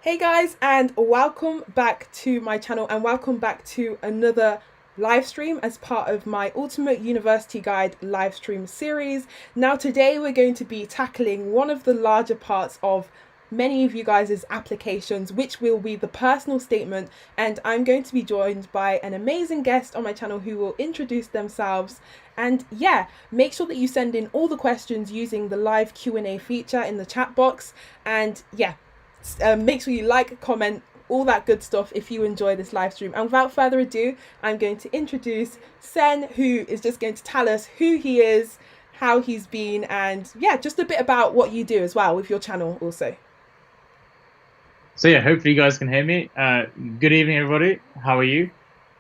Hey guys, and welcome back to my channel and welcome back to another live stream as part of my Ultimate University Guide live stream series. Now today we're going to be tackling one of the larger parts of many of you guys' applications, which will be the personal statement, and I'm going to be joined by an amazing guest on my channel who will introduce themselves. And yeah, make sure that you send in all the questions using the live Q&A feature in the chat box. And yeah, make sure you like, comment, all that good stuff if you enjoy this live stream. And without further ado, I'm going to introduce Sen, who is just going to tell us who he is, how he's been, and yeah, just a bit about what you do as well with your channel also. So yeah, hopefully you guys can hear me. Good evening, everybody. How are you?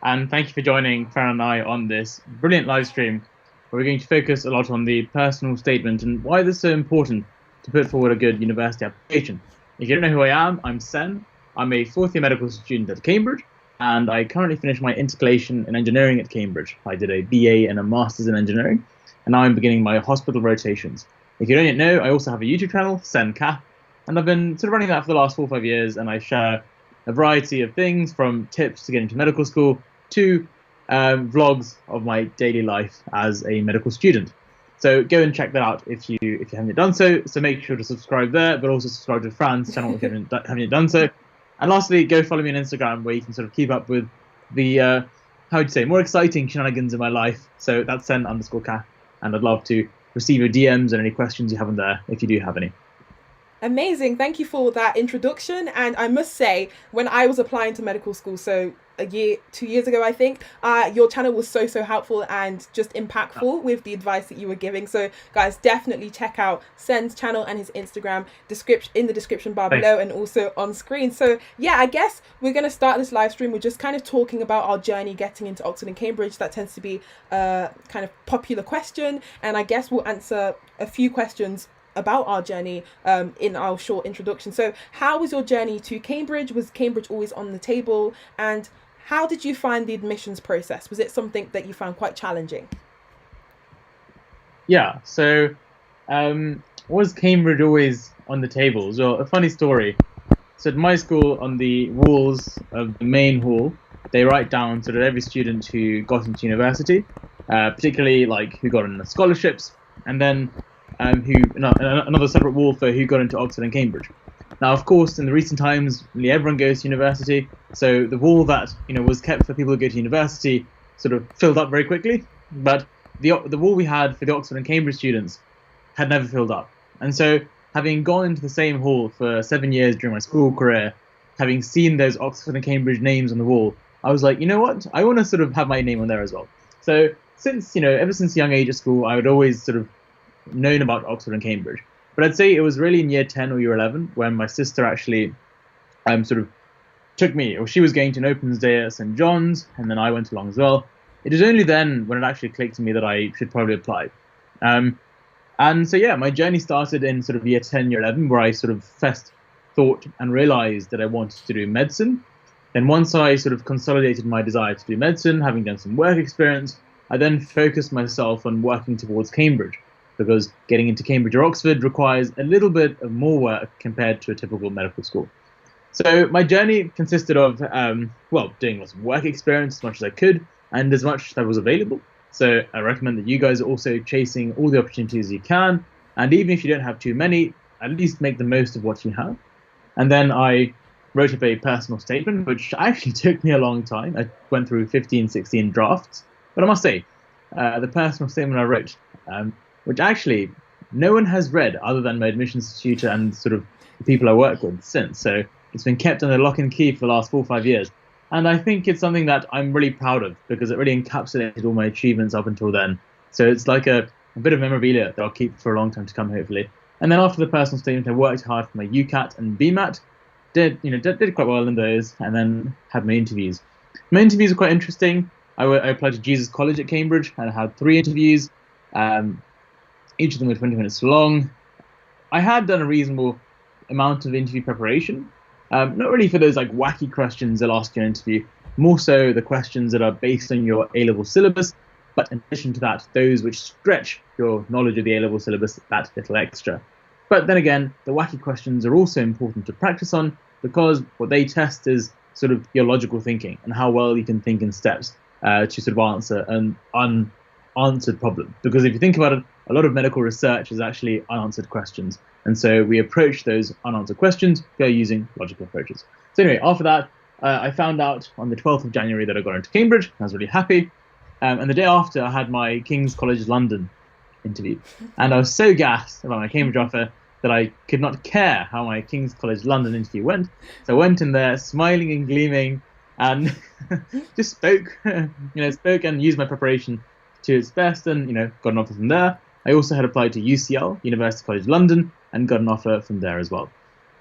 And thank you for joining Farron and I on this brilliant live stream, where we're going to focus a lot on the personal statement and why this is so important to put forward a good university application. If you don't know who I am, I'm Sen. I'm a fourth-year medical student at Cambridge, and I currently finished my intercalation in engineering at Cambridge. I did a BA and a master's in engineering, and now I'm beginning my hospital rotations. If you don't yet know, I also have a YouTube channel, Sen Cath, and I've been sort of running that for the last 4 or 5 years, and I share a variety of things from tips to get into medical school to vlogs of my daily life as a medical student. So go and check that out if you haven't done so. So make sure to subscribe there, but also subscribe to Fran's channel if you haven't yet done so. And lastly, go follow me on Instagram, where you can sort of keep up with the how would you say, more exciting shenanigans in my life. So that's Sen_Cath, and I'd love to receive your DMs and any questions you have in there if you do have any. Amazing. Thank you for that introduction. And I must say, when I was applying to medical school, so a year, 2 years ago, I think, your channel was so helpful and just impactful with the advice that you were giving. So guys, definitely check out Sen's channel and his Instagram in the description bar below and also on screen. So yeah, I guess we're going to start this live stream. We're just kind of talking about our journey getting into Oxford and Cambridge. That tends to be a kind of popular question. And I guess we'll answer a few questions about our journey in our short introduction. So how was your journey to Cambridge? Was Cambridge always on the table? And how did you find the admissions process? Was it something that you found quite challenging? Yeah, so was Cambridge always on the tables? Well, a funny story. So at my school, on the walls of the main hall, they write down sort of every student who got into university, particularly like who got in the scholarships, and then another separate wall for who got into Oxford and Cambridge. Now, of course, in the recent times, nearly everyone goes to university, so the wall that was kept for people who go to university sort of filled up very quickly. But the wall we had for the Oxford and Cambridge students had never filled up. And so, having gone into the same hall for 7 years during my school career, having seen those Oxford and Cambridge names on the wall, I was like, you know what? I want to sort of have my name on there as well. So, ever since a young age at school, I would always sort of known about Oxford and Cambridge. But I'd say it was really in year 10 or year 11 when my sister actually sort of took me, or she was going to an opens day at St. John's, and then I went along as well. It was only then when it actually clicked to me that I should probably apply. And so yeah, my journey started in sort of year 10, year 11, where I sort of first thought and realized that I wanted to do medicine. Then once I sort of consolidated my desire to do medicine, having done some work experience, I then focused myself on working towards Cambridge, because getting into Cambridge or Oxford requires a little bit of more work compared to a typical medical school. So my journey consisted of, doing lots of work experience as much as I could and as much that was available. So I recommend that you guys are also chasing all the opportunities you can. And even if you don't have too many, at least make the most of what you have. And then I wrote up a personal statement, which actually took me a long time. I went through 15, 16 drafts. But I must say, the personal statement I wrote, which actually no one has read other than my admissions tutor and sort of the people I work with since. So it's been kept under lock and key for the last 4 or 5 years. And I think it's something that I'm really proud of, because it really encapsulated all my achievements up until then. So it's like a bit of memorabilia that I'll keep for a long time to come, hopefully. And then after the personal statement, I worked hard for my UCAT and BMAT, did quite well in those, and then had my interviews. My interviews were quite interesting. I applied to Jesus College at Cambridge, and I had 3 interviews. Each of them were 20 minutes long. I had done a reasonable amount of interview preparation. Not really for those like wacky questions they'll ask you in an interview, more so the questions that are based on your A-level syllabus, but in addition to that, those which stretch your knowledge of the A-level syllabus that little extra. But then again, the wacky questions are also important to practice on, because what they test is sort of your logical thinking and how well you can think in steps to sort of answer an unanswered problem. Because if you think about it, a lot of medical research is actually unanswered questions. And so we approach those unanswered questions by using logical approaches. So anyway, after that, I found out on the 12th of January that I got into Cambridge. I was really happy. And the day after, I had my King's College London interview. And I was so gassed about my Cambridge offer that I could not care how my King's College London interview went. So I went in there smiling and gleaming and just spoke and used my preparation to its best and, got an offer from there. I also had applied to UCL, University College London, and got an offer from there as well.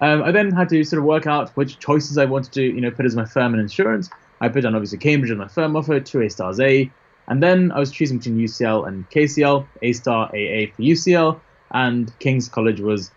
I then had to sort of work out which choices I wanted to, put as my firm and insurance. I put down obviously Cambridge as my firm offer, 2 A stars A, and then I was choosing between UCL and KCL, A star AA for UCL, and King's College was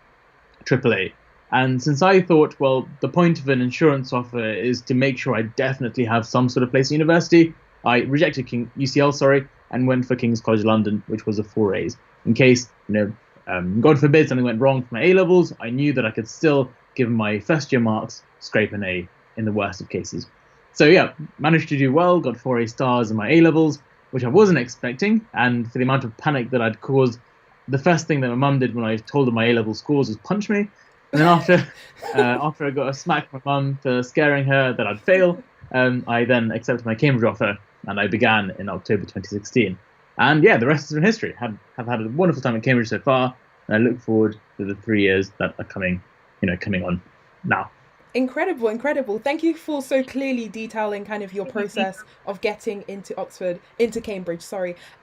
AAA. And since I thought, well, the point of an insurance offer is to make sure I definitely have some sort of place at university, I rejected UCL, and went for King's College London, which was a 4 A's. In case, God forbid something went wrong for my A-levels, I knew that I could still, given my first year marks, scrape an A in the worst of cases. So yeah, managed to do well, got 4 A stars in my A-levels, which I wasn't expecting, and for the amount of panic that I'd caused, the first thing that my mum did when I told her my A-level scores was punch me. And then after I got a smack from my mum for scaring her that I'd fail, I then accepted my Cambridge offer, and I began in October 2016. And yeah, the rest is history. Have had a wonderful time at Cambridge so far, and I look forward to the 3 years that are coming on now. Incredible. Thank you for so clearly detailing kind of your process of getting into Cambridge,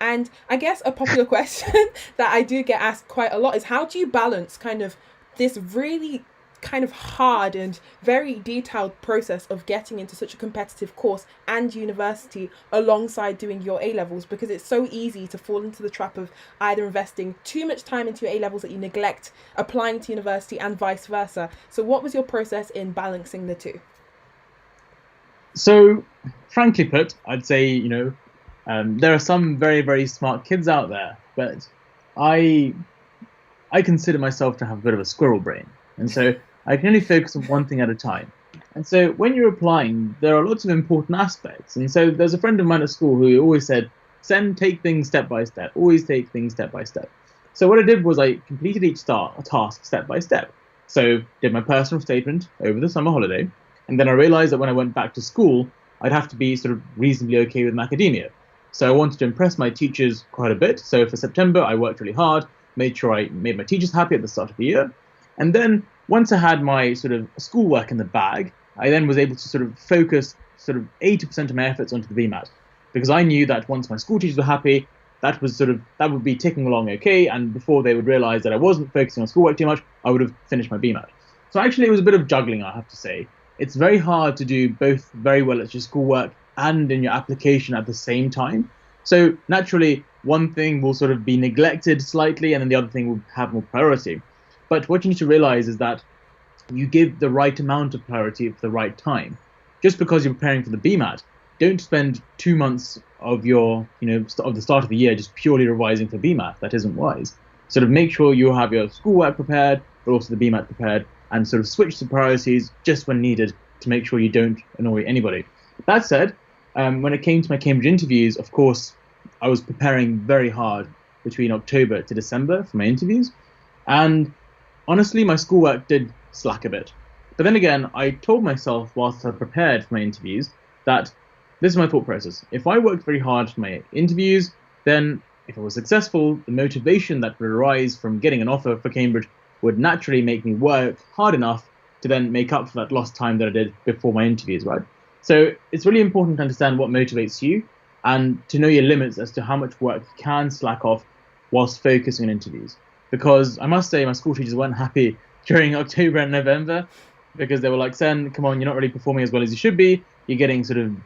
And I guess a popular question that I do get asked quite a lot is, how do you balance kind of this really kind of hard and very detailed process of getting into such a competitive course and university alongside doing your A-levels? Because it's so easy to fall into the trap of either investing too much time into your A-levels that you neglect applying to university and vice versa. So what was your process in balancing the two? So frankly put, I'd say, there are some very, very smart kids out there, but I consider myself to have a bit of a squirrel brain. And so I can only focus on one thing at a time. And so when you're applying, there are lots of important aspects. And so there's a friend of mine at school who always said, take things step by step, always take things step by step. So what I did was I completed each task step by step. So did my personal statement over the summer holiday. And then I realized that when I went back to school, I'd have to be sort of reasonably okay with academia. So I wanted to impress my teachers quite a bit. So for September, I worked really hard, made sure I made my teachers happy at the start of the year. And then once I had my sort of schoolwork in the bag, I then was able to sort of focus sort of 80% of my efforts onto the BMAT, because I knew that once my school teachers were happy, that would be ticking along okay, and before they would realize that I wasn't focusing on schoolwork too much, I would have finished my BMAT. So actually it was a bit of juggling, I have to say. It's very hard to do both very well at your schoolwork and in your application at the same time. So naturally, one thing will sort of be neglected slightly, and then the other thing will have more priority. But what you need to realize is that you give the right amount of priority at the right time. Just because you're preparing for the BMAT, don't spend 2 months of of the start of the year just purely revising for BMAT. That isn't wise. Sort of make sure you have your schoolwork prepared, but also the BMAT prepared, and sort of switch the priorities just when needed to make sure you don't annoy anybody. That said, when it came to my Cambridge interviews, of course, I was preparing very hard between October to December for my interviews. And honestly, my schoolwork did slack a bit. But then again, I told myself whilst I prepared for my interviews that this is my thought process. If I worked very hard for my interviews, then if I was successful, the motivation that would arise from getting an offer for Cambridge would naturally make me work hard enough to then make up for that lost time that I did before my interviews, right? So it's really important to understand what motivates you and to know your limits as to how much work you can slack off whilst focusing on interviews. Because I must say my school teachers weren't happy during October and November, because they were like, Sen, come on, you're not really performing as well as you should be. You're getting sort of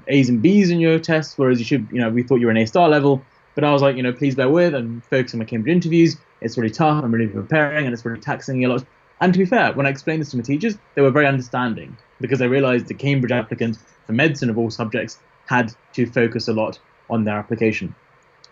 A's and B's in your tests, whereas you should, we thought you were an A star level. But I was like, please bear with. I'm focusing on my Cambridge interviews. It's really tough. I'm really preparing, and it's really taxing me a lot. And to be fair, when I explained this to my teachers, they were very understanding, because they realized the Cambridge applicant for medicine of all subjects had to focus a lot on their application.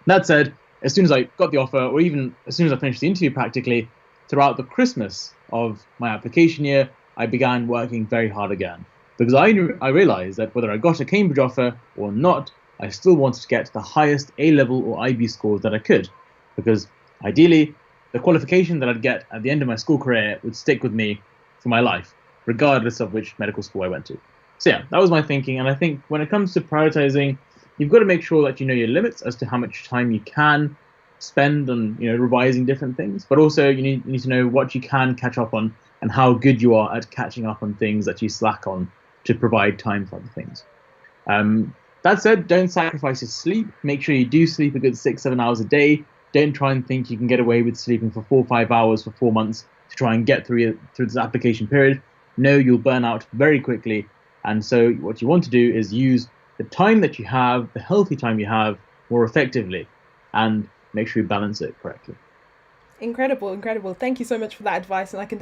That said, as soon as I got the offer, or even as soon as I finished the interview practically, throughout the Christmas of my application year, I began working very hard again because I realized that whether I got a Cambridge offer or not, I still wanted to get the highest A level or IB scores that I could, because ideally, the qualification that I'd get at the end of my school career would stick with me for my life, regardless of which medical school I went to. So yeah, that was my thinking. And I think when it comes to prioritizing, you've got to make sure that you know your limits as to how much time you can spend on revising different things, but also you need to know what you can catch up on and how good you are at catching up on things that you slack on to provide time for other things. That said, don't sacrifice your sleep. Make sure you do sleep a good 6-7 hours a day. Don't try and think you can get away with sleeping for 4 or 5 hours for 4 months to try and get through this application period. No, you'll burn out very quickly. And so what you want to do is use the time that you have, the healthy time you have, more effectively, and make sure you balance it correctly. Incredible. Thank you so much for that advice. And I can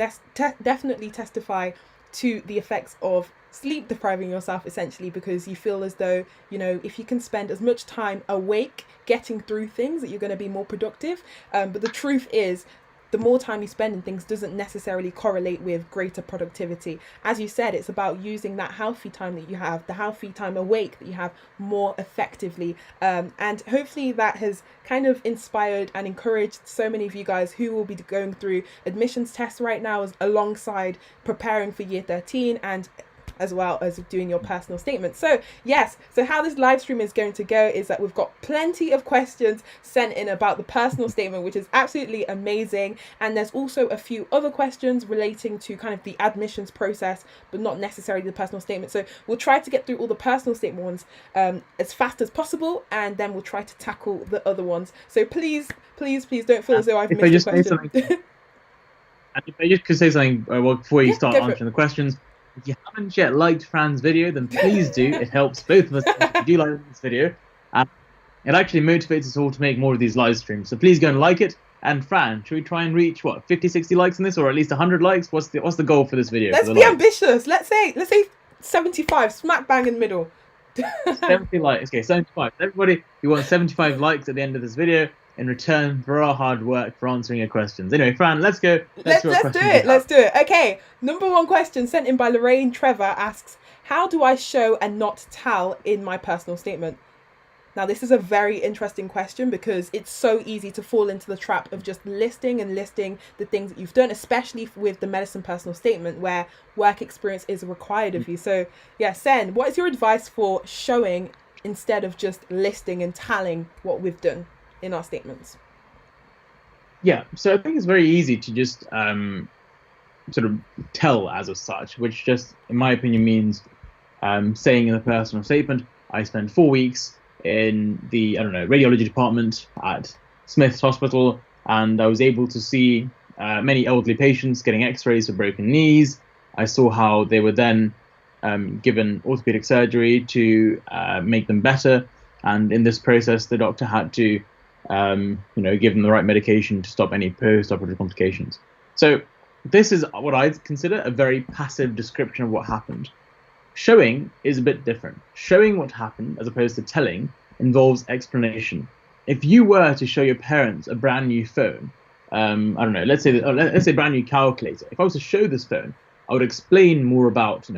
definitely testify to the effects of sleep depriving yourself, essentially, because you feel as though, if you can spend as much time awake getting through things, that you're going to be more productive. But the truth is, the more time you spend in things doesn't necessarily correlate with greater productivity. As you said, it's about using that healthy time that you have, the healthy time awake that you have, more effectively. And hopefully that has kind of inspired and encouraged so many of you guys who will be going through admissions tests right now, alongside preparing for year 13 and as well as doing your personal statement. So how this live stream is going to go is that we've got plenty of questions sent in about the personal statement, which is absolutely amazing. And there's also a few other questions relating to kind of the admissions process, but not necessarily the personal statement. So we'll try to get through all the personal statement ones as fast as possible, and then we'll try to tackle the other ones. So please don't feel as though I've missed a question. If I just could say something before you start answering the questions. If you haven't yet liked Fran's video, then please do. It helps both of us if you do like this video. It actually motivates us all to make more of these live streams. So please go and like it. And Fran, should we try and reach 50, 60 likes on this, or at least 100 likes? What's the goal for this video? Let's be ambitious. Let's say 75, smack bang in the middle. 70 likes. Okay, 75. Everybody, we want 75 likes at the end of this video in return for our hard work for answering your questions. Anyway, Fran, let's go. Let's do it. Okay, number one question sent in by Lorraine Trevor asks, how do I show and not tell in my personal statement? Now, this is a very interesting question because it's so easy to fall into the trap of just listing the things that you've done, especially with the medicine personal statement where work experience is required of you. So yeah, Sen, what is your advice for showing instead of just listing and telling what we've done in our statements? Yeah, so I think it's very easy to just sort of tell as of such, which just, in my opinion, means saying in the personal statement, I spent 4 weeks in the, radiology department at Smith's Hospital, and I was able to see many elderly patients getting x-rays for broken knees. I saw how they were then given orthopedic surgery to make them better, and in this process, the doctor had to give them the right medication to stop any post-operative complications. So this is what I consider a very passive description of what happened. Showing is a bit different. Showing what happened, as opposed to telling, involves explanation. If you were to show your parents a brand new phone, let's say a brand new calculator. If I was to show this phone, I would explain more about,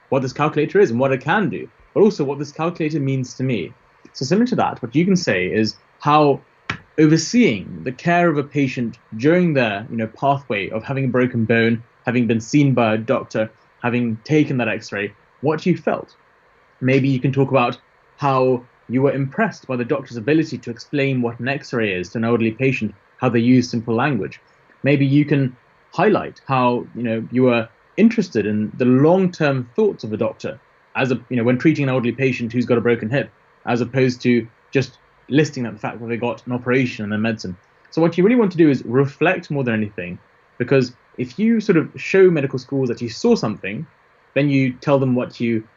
what this calculator is and what it can do, but also what this calculator means to me. So similar to that, what you can say is how overseeing the care of a patient during their, pathway of having a broken bone, having been seen by a doctor, having taken that x-ray, what you felt. Maybe you can talk about how you were impressed by the doctor's ability to explain what an x-ray is to an elderly patient, how they use simple language. Maybe you can highlight how, you were interested in the long-term thoughts of a doctor as when treating an elderly patient who's got a broken hip, as opposed to just listing out the fact that they got an operation and their medicine. So what you really want to do is reflect more than anything, because if you sort of show medical schools that you saw something, then you tell them what you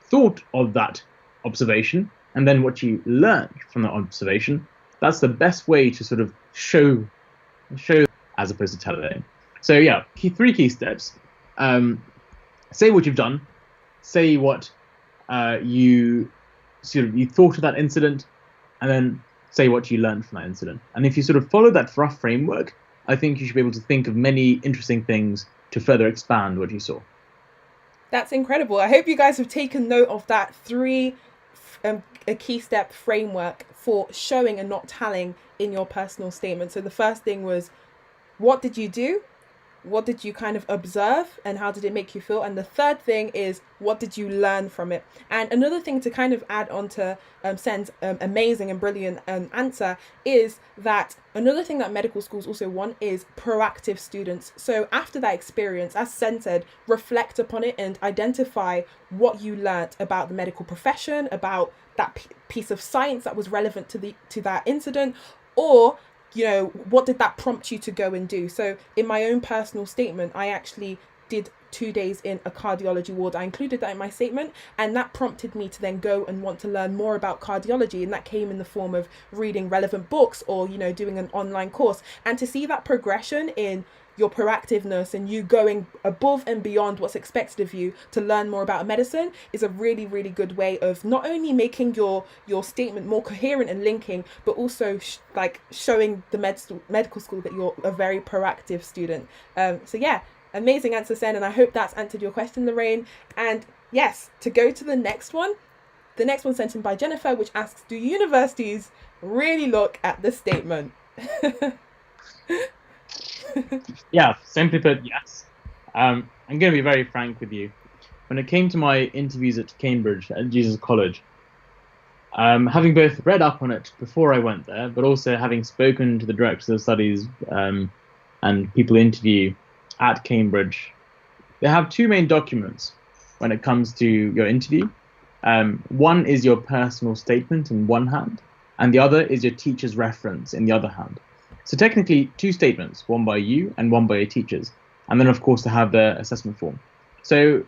thought of that observation, and then what you learned from that observation. That's the best way to sort of show as opposed to telling. So yeah, three key steps. Say what you've done. Say what you thought of that incident, and then say what you learned from that incident. And if you sort of follow that rough framework, I think you should be able to think of many interesting things to further expand what you saw. That's incredible. I hope you guys have taken note of that a key step framework for showing and not telling in your personal statement. So the first thing was, what did you do? What did you kind of observe and how did it make you feel? And the third thing is, what did you learn from it? And another thing to kind of add on to Sen's amazing and brilliant answer is that another thing that medical schools also want is proactive students. So after that experience, as Sen said, reflect upon it and identify what you learnt about the medical profession, about that piece of science that was relevant to that incident, or what did that prompt you to go and do? So in my own personal statement, I actually did 2 days in a cardiology ward. I included that in my statement, and that prompted me to then go and want to learn more about cardiology. And that came in the form of reading relevant books or, doing an online course. And to see that progression in your proactiveness and you going above and beyond what's expected of you to learn more about medicine is a really, really good way of not only making your statement more coherent and linking, but also showing the medical school that you're a very proactive student. So yeah, amazing answer, Sen, and I hope that's answered your question, Lorraine. And yes, to go to the next one sent in by Jennifer, which asks, do universities really look at the statement? Yeah, simply put, yes. I'm going to be very frank with you. When it came to my interviews at Cambridge, at Jesus College, having both read up on it before I went there, but also having spoken to the directors of studies and people interview at Cambridge, they have two main documents when it comes to your interview. One is your personal statement in one hand, and the other is your teacher's reference in the other hand. So technically, two statements, one by you and one by your teachers. And then, of course, to have the assessment form. So,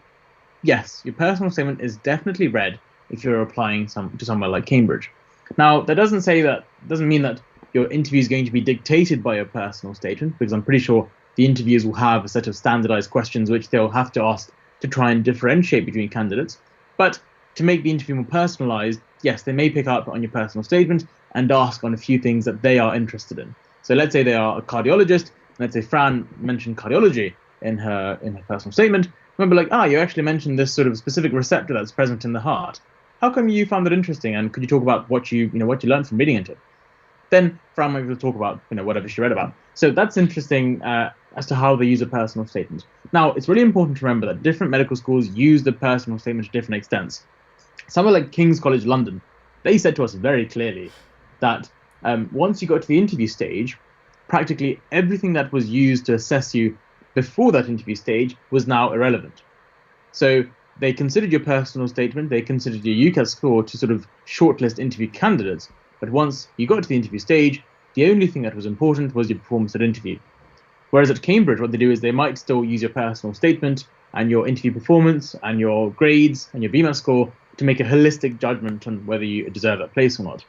yes, your personal statement is definitely read if you're applying to somewhere like Cambridge. Now, that doesn't mean that your interview is going to be dictated by your personal statement, because I'm pretty sure the interviewers will have a set of standardized questions which they'll have to ask to try and differentiate between candidates. But to make the interview more personalized, yes, they may pick up on your personal statement and ask on a few things that they are interested in. So let's say they are a cardiologist, and let's say Fran mentioned cardiology in her personal statement. Remember, you actually mentioned this sort of specific receptor that's present in the heart. How come you found that interesting? And could you talk about what you learned from reading into it? Then Fran might be able to talk about whatever she read about. So that's interesting as to how they use a personal statement. Now, it's really important to remember that different medical schools use the personal statement to different extents. Somewhere like King's College London, they said to us very clearly that once you got to the interview stage, practically everything that was used to assess you before that interview stage was now irrelevant. So they considered your personal statement, they considered your UCAS score to sort of shortlist interview candidates, but once you got to the interview stage, the only thing that was important was your performance at interview. Whereas at Cambridge, what they do is they might still use your personal statement and your interview performance and your grades and your BMAT score to make a holistic judgment on whether you deserve that place or not.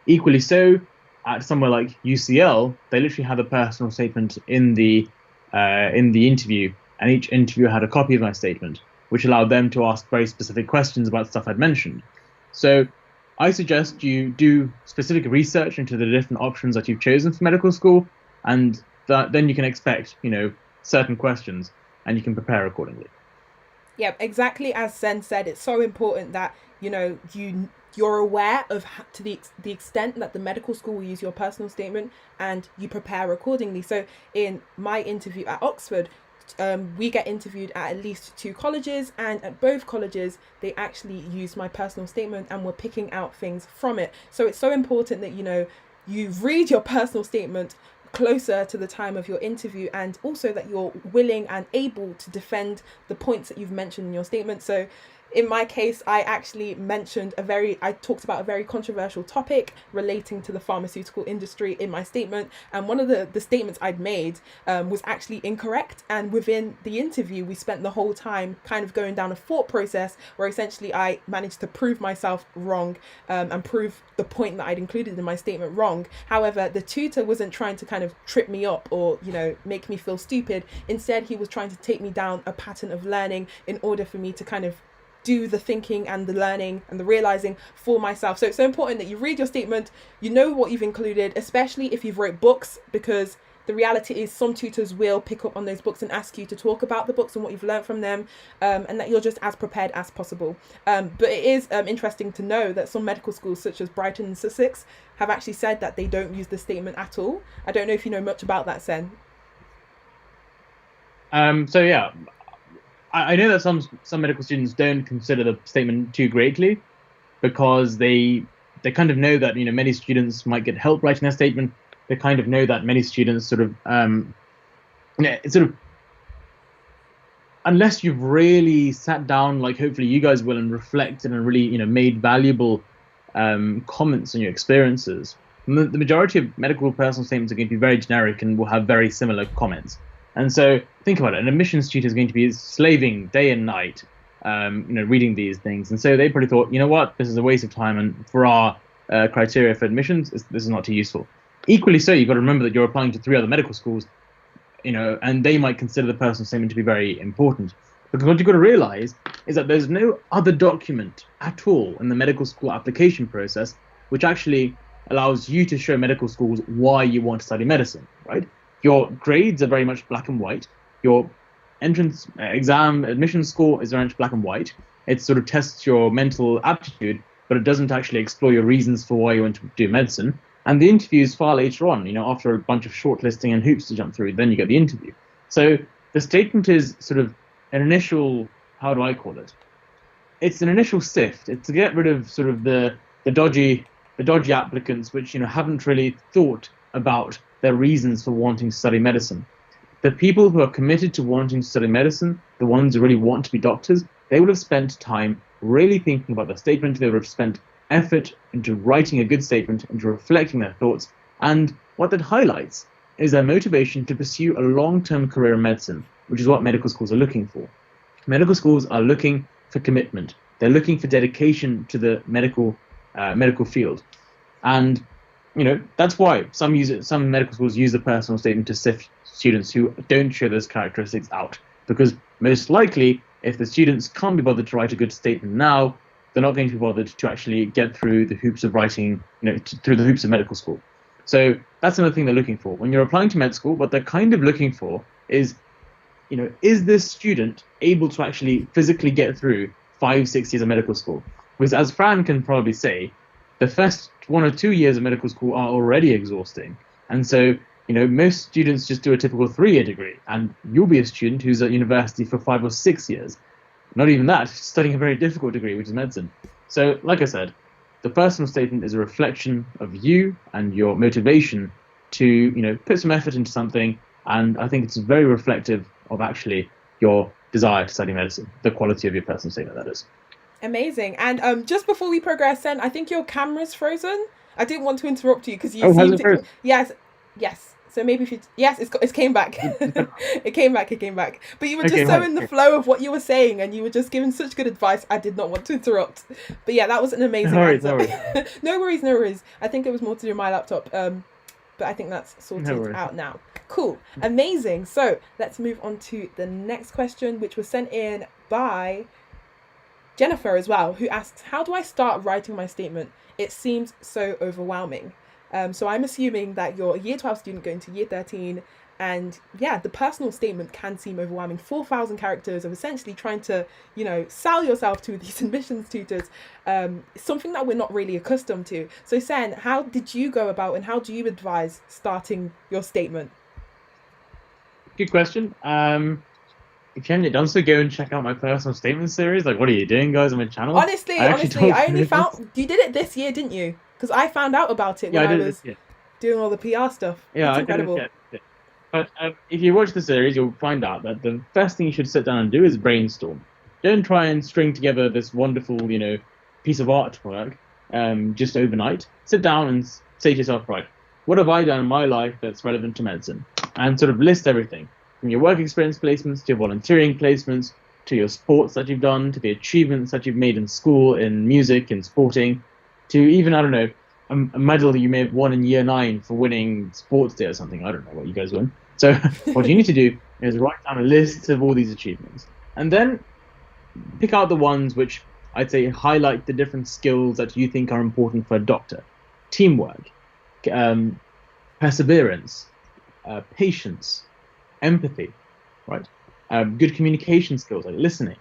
Equally so, at somewhere like UCL, they literally had a personal statement in the interview, and each interviewer had a copy of my statement, which allowed them to ask very specific questions about stuff I'd mentioned. So I suggest you do specific research into the different options that you've chosen for medical school, and then you can expect, certain questions, and you can prepare accordingly. Yeah, exactly as Sen said, it's so important that, you're aware of to the extent that the medical school will use your personal statement and you prepare accordingly. So in my interview at Oxford, we get interviewed at least 2 colleges, and at both colleges they actually use my personal statement and we're picking out things from it. So it's so important that you read your personal statement closer to the time of your interview, and also that you're willing and able to defend the points that you've mentioned in your statement. So in my case, I actually I talked about a very controversial topic relating to the pharmaceutical industry in my statement. And one of the statements I'd made was actually incorrect. And within the interview, we spent the whole time kind of going down a thought process where essentially I managed to prove myself wrong and prove the point that I'd included in my statement wrong. However, the tutor wasn't trying to kind of trip me up or, make me feel stupid. Instead, he was trying to take me down a pattern of learning in order for me to kind of do the thinking and the learning and the realizing for myself. So it's so important that you read your statement, you know what you've included, especially if you've wrote books, because the reality is some tutors will pick up on those books and ask you to talk about the books and what you've learned from them, and that you're just as prepared as possible. But it is interesting to know that some medical schools, such as Brighton and Sussex, have actually said that they don't use the statement at all. I don't know if you know much about that, Sen. So yeah, I know that some medical students don't consider the statement too greatly, because they kind of know that many students might get help writing their statement. They kind of know that many students sort of unless you've really sat down, like hopefully you guys will, and reflected and really made valuable comments on your experiences. The majority of medical personal statements are going to be very generic and will have very similar comments. And so think about it: an admissions tutor is going to be slaving day and night, reading these things. And so they probably thought, what, this is a waste of time, and for our criteria for admissions, this is not too useful. Equally so, you've got to remember that you're applying to 3 other medical schools, and they might consider the personal statement to be very important. Because what you've got to realize is that there's no other document at all in the medical school application process which actually allows you to show medical schools why you want to study medicine, right? Your grades are very much black and white. Your entrance exam admission score is very much black and white. It sort of tests your mental aptitude, but it doesn't actually explore your reasons for why you want to do medicine. And the interview is far later on, after a bunch of shortlisting and hoops to jump through, then you get the interview. So the statement is sort of an initial, how do I call it? It's an initial sift. It's to get rid of sort of the dodgy applicants which haven't really thought about their reasons for wanting to study medicine. The people who are committed to wanting to study medicine, the ones who really want to be doctors, they would have spent time really thinking about their statement. They would have spent effort into writing a good statement, into reflecting their thoughts, and what that highlights is their motivation to pursue a long-term career in medicine, which is what medical schools are looking for. Medical schools are looking for commitment. They're looking for dedication to the medical field, and that's why some medical schools use the personal statement to sift students who don't show those characteristics out, because most likely, if the students can't be bothered to write a good statement now, they're not going to be bothered to actually get through the hoops of writing, through the hoops of medical school. So that's another thing they're looking for. When you're applying to med school, what they're kind of looking for is, is this student able to actually physically get through 5-6 years of medical school? Because as Fran can probably say, the first 1 or 2 years of medical school are already exhausting. And so, most students just do a typical 3-year degree, and you'll be a student who's at university for 5 or 6 years. Not even that, studying a very difficult degree, which is medicine. So, like I said, the personal statement is a reflection of you and your motivation to, put some effort into something. And I think it's very reflective of actually your desire to study medicine, the quality of your personal statement, that is. Amazing. And just before we progress, Sen, I think your camera's frozen. I didn't want to interrupt you because you seemed to... Yes. So maybe if you... Yes, it came back. It came back. But you were just in the flow of what you were saying, and you were just giving such good advice. I did not want to interrupt. But yeah, that was an amazing answer. No worries. I think it was more to do with my laptop. But I think that's sorted out now. Cool. Amazing. So let's move on to the next question, which was sent in by Jennifer as well, who asks, how do I start writing my statement? It seems so overwhelming. So I'm assuming that you're a year 12 student going to year 13, and yeah, the personal statement can seem overwhelming. 4,000 characters of essentially trying to, sell yourself to these admissions tutors, something that we're not really accustomed to. So Sen, how did you go about, and how do you advise starting your statement? Good question. If you haven't done so, go and check out my personal statement series. Like, what are you doing, guys, on my channel? Honestly, I only found... You did it this year, didn't you? Because I found out about it when I was doing all the PR stuff. Yeah, it's incredible. But if you watch the series, you'll find out that the first thing you should sit down and do is brainstorm. Don't try and string together this wonderful, piece of artwork just overnight. Sit down and say to yourself, right, what have I done in my life that's relevant to medicine? And sort of list everything. From your work experience placements, to your volunteering placements, to your sports that you've done, to the achievements that you've made in school, in music, in sporting, to even, I don't know, a medal you may have won in year 9 for winning sports day or something. I don't know what you guys win. So what you need to do is write down a list of all these achievements. And then pick out the ones which I'd say highlight the different skills that you think are important for a doctor. Teamwork, perseverance, patience, empathy, right? Good communication skills like listening,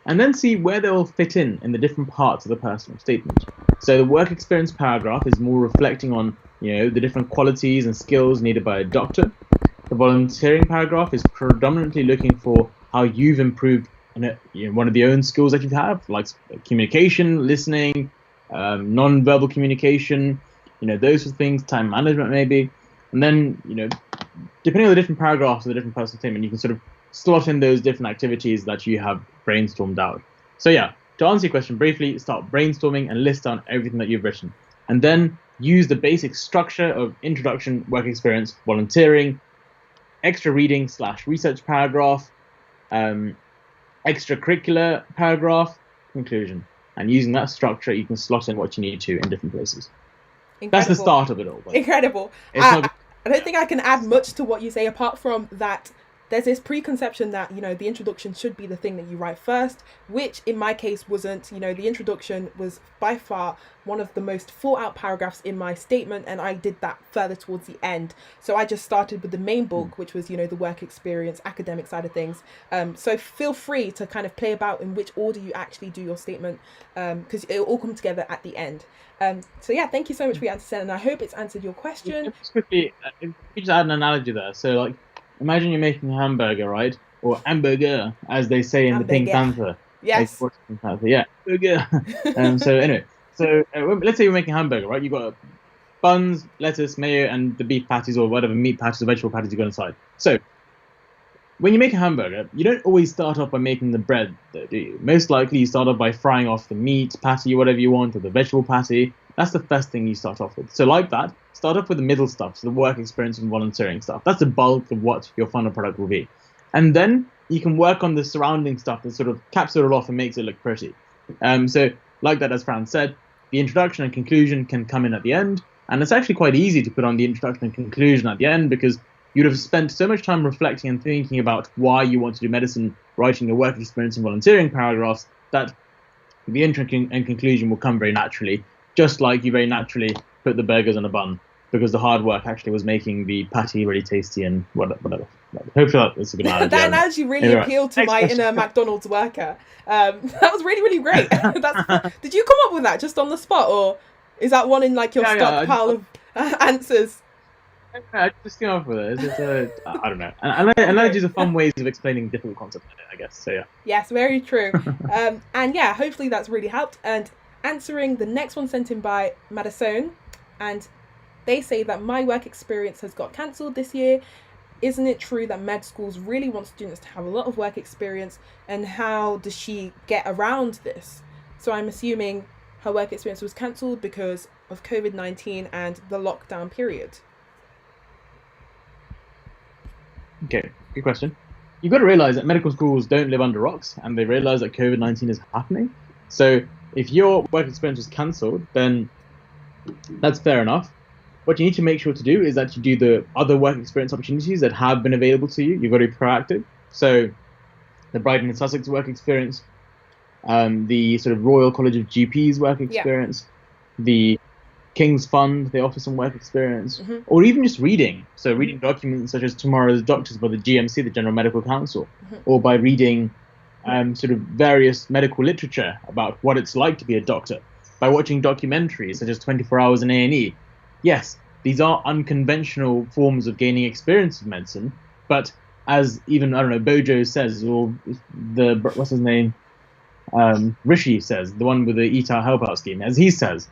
and then see where they'll fit in the different parts of the personal statement. So the work experience paragraph is more reflecting on, the different qualities and skills needed by a doctor. The volunteering paragraph is predominantly looking for how you've improved one of the own skills that you have, like communication, listening, non-verbal communication, those sort of things, time management maybe. And then, depending on the different paragraphs of the different personal statement, you can sort of slot in those different activities that you have brainstormed out. So yeah, to answer your question briefly, start brainstorming and list down everything that you've written. And then use the basic structure of introduction, work experience, volunteering, extra reading / research paragraph, extracurricular paragraph, conclusion. And using that structure, you can slot in what you need to in different places. Incredible. That's the start of it all. Incredible. I don't think I can add much to what you say, apart from that there's this preconception that, the introduction should be the thing that you write first, which in my case wasn't. The introduction was by far one of the most thought out paragraphs in my statement, and I did that further towards the end. So I just started with the main bulk, which was, the work experience, academic side of things. So feel free to kind of play about in which order you actually do your statement, because it'll all come together at the end. So yeah, thank you so much for your answer, and I hope it's answered your question. Just quickly, if you just add an analogy there. So like, imagine you're making a hamburger, right? Or hamburger, as they say in the Pink Panther. Yes. Pink Panther, yeah. Burger. So anyway, let's say you're making a hamburger, right? You've got buns, lettuce, mayo, and the beef patties or whatever meat patties or vegetable patties you got inside. So when you make a hamburger, you don't always start off by making the bread, though, do you? Most likely you start off by frying off the meat patty, whatever you want, or the vegetable patty. That's the first thing you start off with. So like that, start off with the middle stuff, so the work experience and volunteering stuff. That's the bulk of what your final product will be. And then you can work on the surrounding stuff that sort of caps it all off and makes it look pretty. So like that, as Fran said, the introduction and conclusion can come in at the end. And it's actually quite easy to put on the introduction and conclusion at the end, because you'd have spent so much time reflecting and thinking about why you want to do medicine, writing your work experience and volunteering paragraphs, that the intro and conclusion will come very naturally, just like you very naturally put the burgers on a bun, because the hard work actually was making the patty really tasty and whatever. Hopefully that's a good analogy. That analogy really appealed to my inner McDonald's worker. That was really, really great. Did you come up with that just on the spot, or is that one in like your stockpile of answers? I just came up with it. I don't know. Analogies are fun ways of explaining difficult concepts, I guess. So yeah. Yes, very true. And yeah, hopefully that's really helped. And answering the next one sent in by Madison, and they say that my work experience has got cancelled this year. Isn't it true that med schools really want students to have a lot of work experience, and how does she get around this? So I'm assuming her work experience was cancelled because of COVID-19 and the lockdown period. Okay, good question. You've got to realize that medical schools don't live under rocks, and they realize that COVID-19 is happening. So if your work experience was cancelled, then that's fair enough. What you need to make sure to do is that you do the other work experience opportunities that have been available to you. You've got to be proactive. So the Brighton and Sussex work experience, the sort of Royal College of GPs work experience, the King's Fund, they offer some work experience, or even just reading. So reading documents such as Tomorrow's Doctors by the GMC, the General Medical Council, or by reading sort of various medical literature about what it's like to be a doctor, by watching documentaries such as 24 Hours in A&E. Yes, these are unconventional forms of gaining experience of medicine, but as even, I don't know, Bojo says, or what's his name? Rishi says, the one with the Eat Out Help Out scheme, as he says,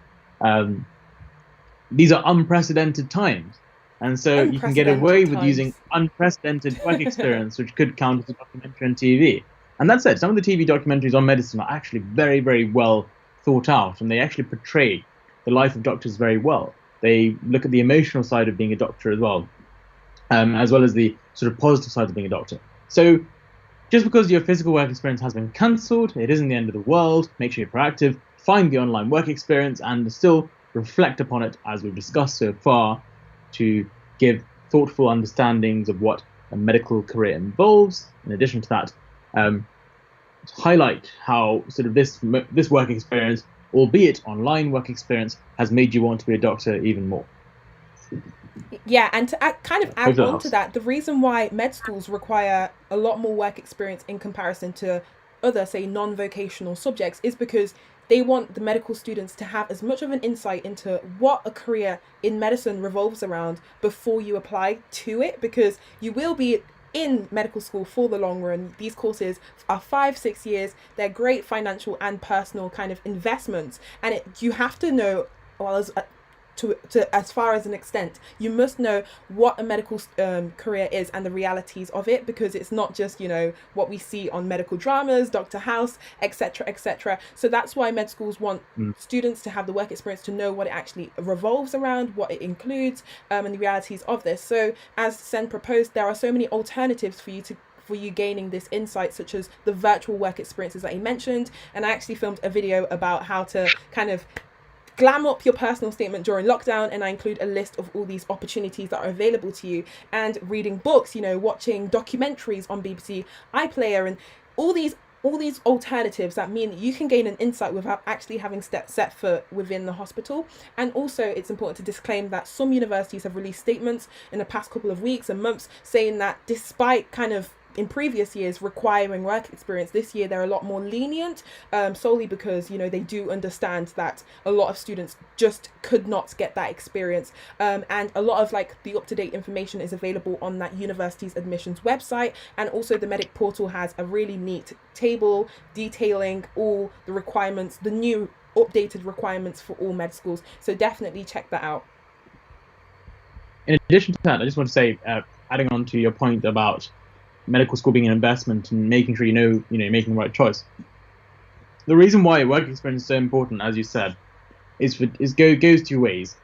these are unprecedented times. And so you can get away with using unprecedented work experience, which could count as a documentary on TV. And that said, some of the TV documentaries on medicine are actually very, very well thought out, and they actually portray the life of doctors very well. They look at the emotional side of being a doctor as well as the sort of positive side of being a doctor. So just because your physical work experience has been cancelled, it isn't the end of the world. Make sure you're proactive, find the online work experience, and still reflect upon it, as we've discussed so far, to give thoughtful understandings of what a medical career involves. In addition to that, to highlight how sort of this work experience, albeit online work experience, has made you want to be a doctor even more. Yeah, and to kind of Hope add that on to helps. that, the reason why med schools require a lot more work experience in comparison to other, say, non-vocational subjects is because they want the medical students to have as much of an insight into what a career in medicine revolves around before you apply to it, because you will be in medical school for the long run. These courses are 5 6 years. They're great financial and personal kind of investments, and you have to know, well, to as far as an extent, you must know what a medical career is and the realities of it, because it's not just, what we see on medical dramas, Dr. House, etc., etc. So that's why med schools want Mm. students to have the work experience to know what it actually revolves around, what it includes, and the realities of this. So as Sen proposed, there are so many alternatives for you gaining this insight, such as the virtual work experiences that he mentioned. And I actually filmed a video about how to kind of glam up your personal statement during lockdown, and I include a list of all these opportunities that are available to you, and reading books, watching documentaries on BBC iPlayer, and all these alternatives that mean that you can gain an insight without actually having set foot within the hospital. And also, it's important to disclaim that some universities have released statements in the past couple of weeks and months saying that despite kind of in previous years requiring work experience, this year they're a lot more lenient, solely because they do understand that a lot of students just could not get that experience, and a lot of the up-to-date information is available on that university's admissions website. And also the Medic portal has a really neat table detailing all the requirements, the new updated requirements for all med schools, so definitely check that out. In addition to that, I just want to say, adding on to your point about medical school being an investment and making sure you're making the right choice. The reason why work experience is so important, as you said, goes two ways.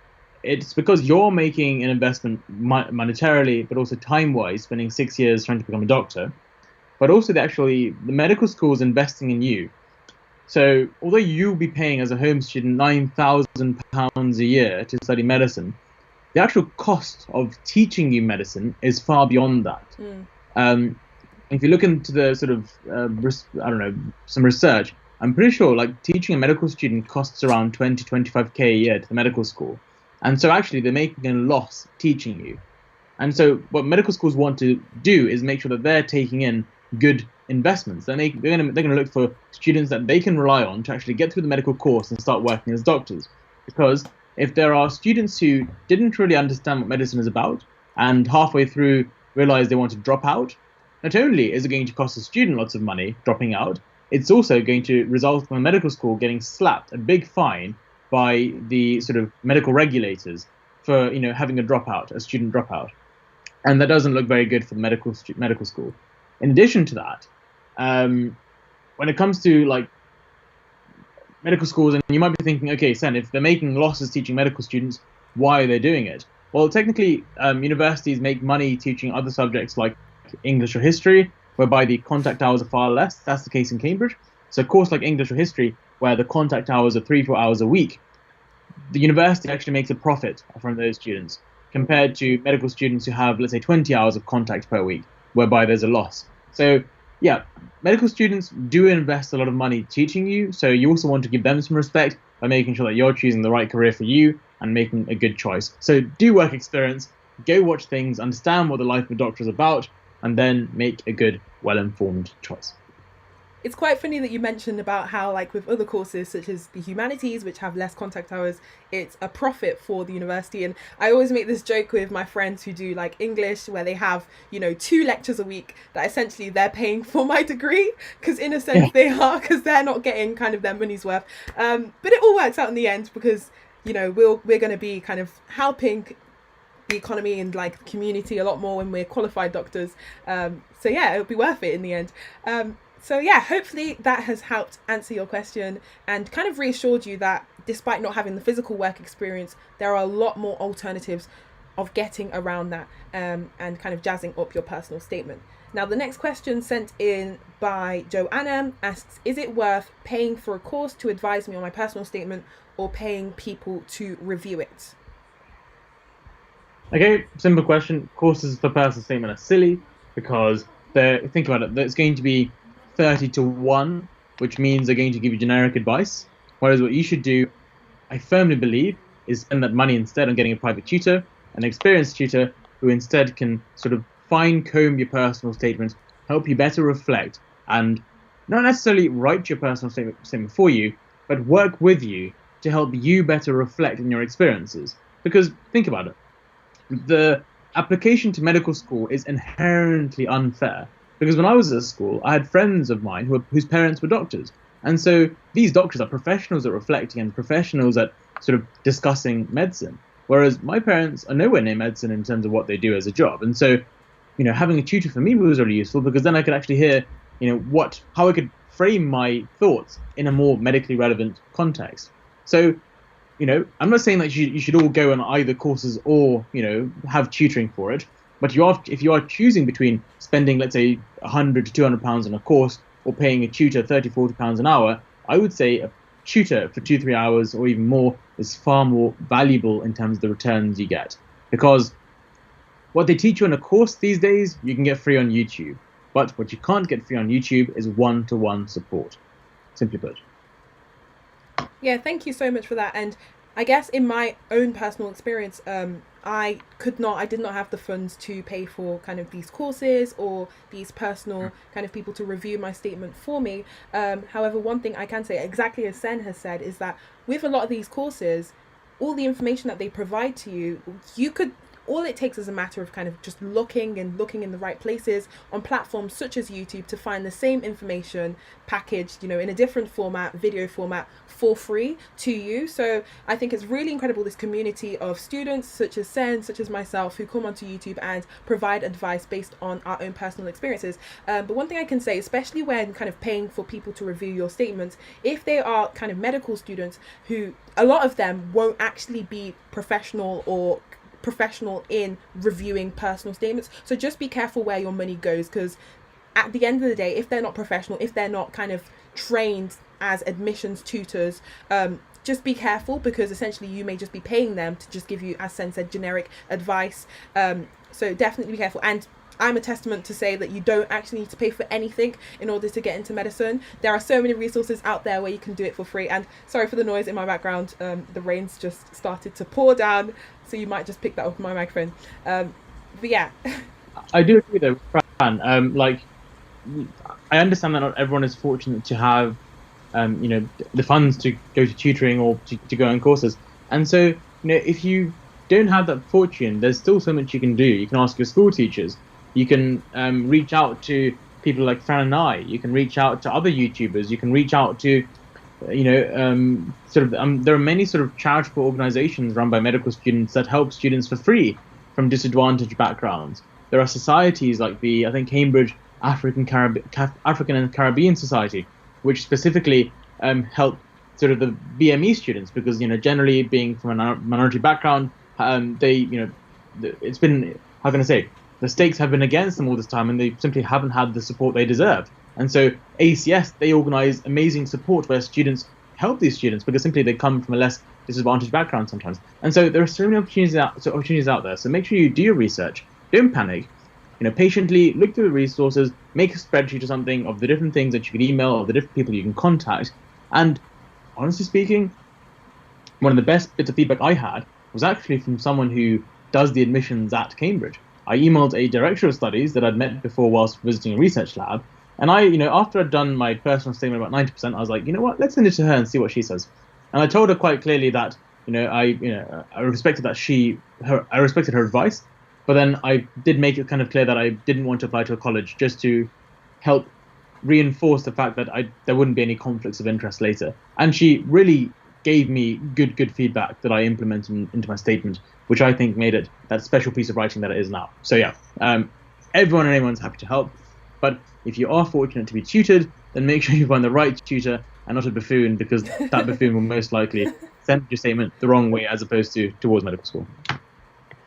It's because you're making an investment monetarily, but also time-wise, spending 6 years trying to become a doctor. But also, the medical school is investing in you. So, although you'll be paying as a home student £9,000 a year to study medicine, the actual cost of teaching you medicine is far beyond that. If you look into the sort of, some research, I'm pretty sure teaching a medical student costs around 25K a year to the medical school. And so actually they're making a loss teaching you. And so what medical schools want to do is make sure that they're taking in good investments. They're going to look for students that they can rely on to actually get through the medical course and start working as doctors. Because if there are students who didn't really understand what medicine is about and halfway through realize they want to drop out, not only is it going to cost the student lots of money dropping out, it's also going to result in a medical school getting slapped a big fine by the sort of medical regulators for having a student dropout, and that doesn't look very good for the medical school. In addition to that, when it comes to medical schools, and you might be thinking, okay, Sen, if they're making losses teaching medical students, why are they doing it? Well, technically, universities make money teaching other subjects like English or history, whereby the contact hours are far less. That's the case in Cambridge. So a course like English or history, where the contact hours are 3-4 hours a week, the university actually makes a profit from those students, compared to medical students who have, let's say, 20 hours of contact per week, whereby there's a loss. So yeah, medical students do invest a lot of money teaching you, so you also want to give them some respect by making sure that you're choosing the right career for you and making a good choice. So do work experience, go watch things, understand what the life of a doctor is about, and then make a good, well-informed choice. It's quite funny that you mentioned about how, with other courses such as the humanities, which have less contact hours, it's a profit for the university. And I always make this joke with my friends who do English, where they have 2 lectures a week, that essentially they're paying for my degree, because in a sense they are, because they're not getting kind of their money's worth. But it all works out in the end, because we're going to be kind of helping the economy and community a lot more when we're qualified doctors. So yeah, it'll be worth it in the end. So yeah, hopefully that has helped answer your question and kind of reassured you that despite not having the physical work experience, there are a lot more alternatives of getting around that, and kind of jazzing up your personal statement. Now, the next question sent in by Joanna asks, is it worth paying for a course to advise me on my personal statement or paying people to review it? Okay, simple question. Courses for personal statement are silly because think about it, it's going to be 30-1, which means they're going to give you generic advice. Whereas what you should do, I firmly believe, is spend that money instead on getting a private tutor, an experienced tutor who instead can sort of fine comb your personal statement, help you better reflect, and not necessarily write your personal statement for you, but work with you to help you better reflect on your experiences. Because think about it, the application to medical school is inherently unfair. Because when I was at school, I had friends of mine whose parents were doctors. And so these doctors are professionals at reflecting and professionals at sort of discussing medicine. Whereas my parents are nowhere near medicine in terms of what they do as a job. And so, having a tutor for me was really useful because then I could actually hear, how I could frame my thoughts in a more medically relevant context. So, I'm not saying that you should all go on either courses or, have tutoring for it. But if you are choosing between spending, let's say, £100 to £200 on a course or paying a tutor £30-40 an hour, I would say a tutor for 2-3 hours or even more is far more valuable in terms of the returns you get. Because what they teach you in a course these days, you can get free on YouTube. But what you can't get free on YouTube is one-to-one support, simply put. Yeah, thank you so much for that. And I guess in my own personal experience, I did not have the funds to pay for kind of these courses or these personal kind of people to review my statement for me. However, one thing I can say, exactly as Sen has said, is that with a lot of these courses, all the information that they provide to you, all it takes is a matter of kind of just looking in the right places on platforms such as YouTube to find the same information packaged, in a different format, video format, for free to you. So I think it's really incredible, this community of students such as Sen, such as myself, who come onto YouTube and provide advice based on our own personal experiences. But one thing I can say, especially when kind of paying for people to review your statements, if they are kind of medical students who, a lot of them won't actually be professional in reviewing personal statements. So just be careful where your money goes, because at the end of the day, if they're not professional, if they're not kind of trained as admissions tutors, just be careful, because essentially you may just be paying them to just give you, as Sen said, generic advice. So definitely be careful. And I'm a testament to say that you don't actually need to pay for anything in order to get into medicine. There are so many resources out there where you can do it for free. And sorry for the noise in my background. The rain's just started to pour down, so you might just pick that up on my microphone. But yeah. I do agree though, Fran. I understand that not everyone is fortunate to have, the funds to go to tutoring or to go on courses. And so, if you don't have that fortune, there's still so much you can do. You can ask your school teachers. You can reach out to people like Fran and I. You can reach out to other YouTubers. You can reach out to, there are many sort of charitable organizations run by medical students that help students for free from disadvantaged backgrounds. There are societies like I think Cambridge African and Caribbean Society, which specifically help sort of the BME students, because generally being from a minority background, it's been, how can I say, the stakes have been against them all this time, and they simply haven't had the support they deserve. And so ACS, they organize amazing support where students help these students because simply they come from a less disadvantaged background sometimes. And so there are so many opportunities out there. So make sure you do your research. Don't panic. Patiently look through the resources, make a spreadsheet or something of the different things that you can email or the different people you can contact. And honestly speaking, one of the best bits of feedback I had was actually from someone who does the admissions at Cambridge. I emailed a director of studies that I'd met before whilst visiting a research lab. And after I'd done my personal statement about 90%, I was like, let's send it to her and see what she says. And I told her quite clearly that, I respected I respected her advice, but then I did make it kind of clear that I didn't want to apply to a college, just to help reinforce the fact that there wouldn't be any conflicts of interest later. And she really gave me good feedback that I implemented into my statement, which I think made it that special piece of writing that it is now. So yeah, everyone and anyone's happy to help. But if you are fortunate to be tutored, then make sure you find the right tutor and not a buffoon, because that buffoon will most likely send your statement the wrong way as opposed to towards medical school.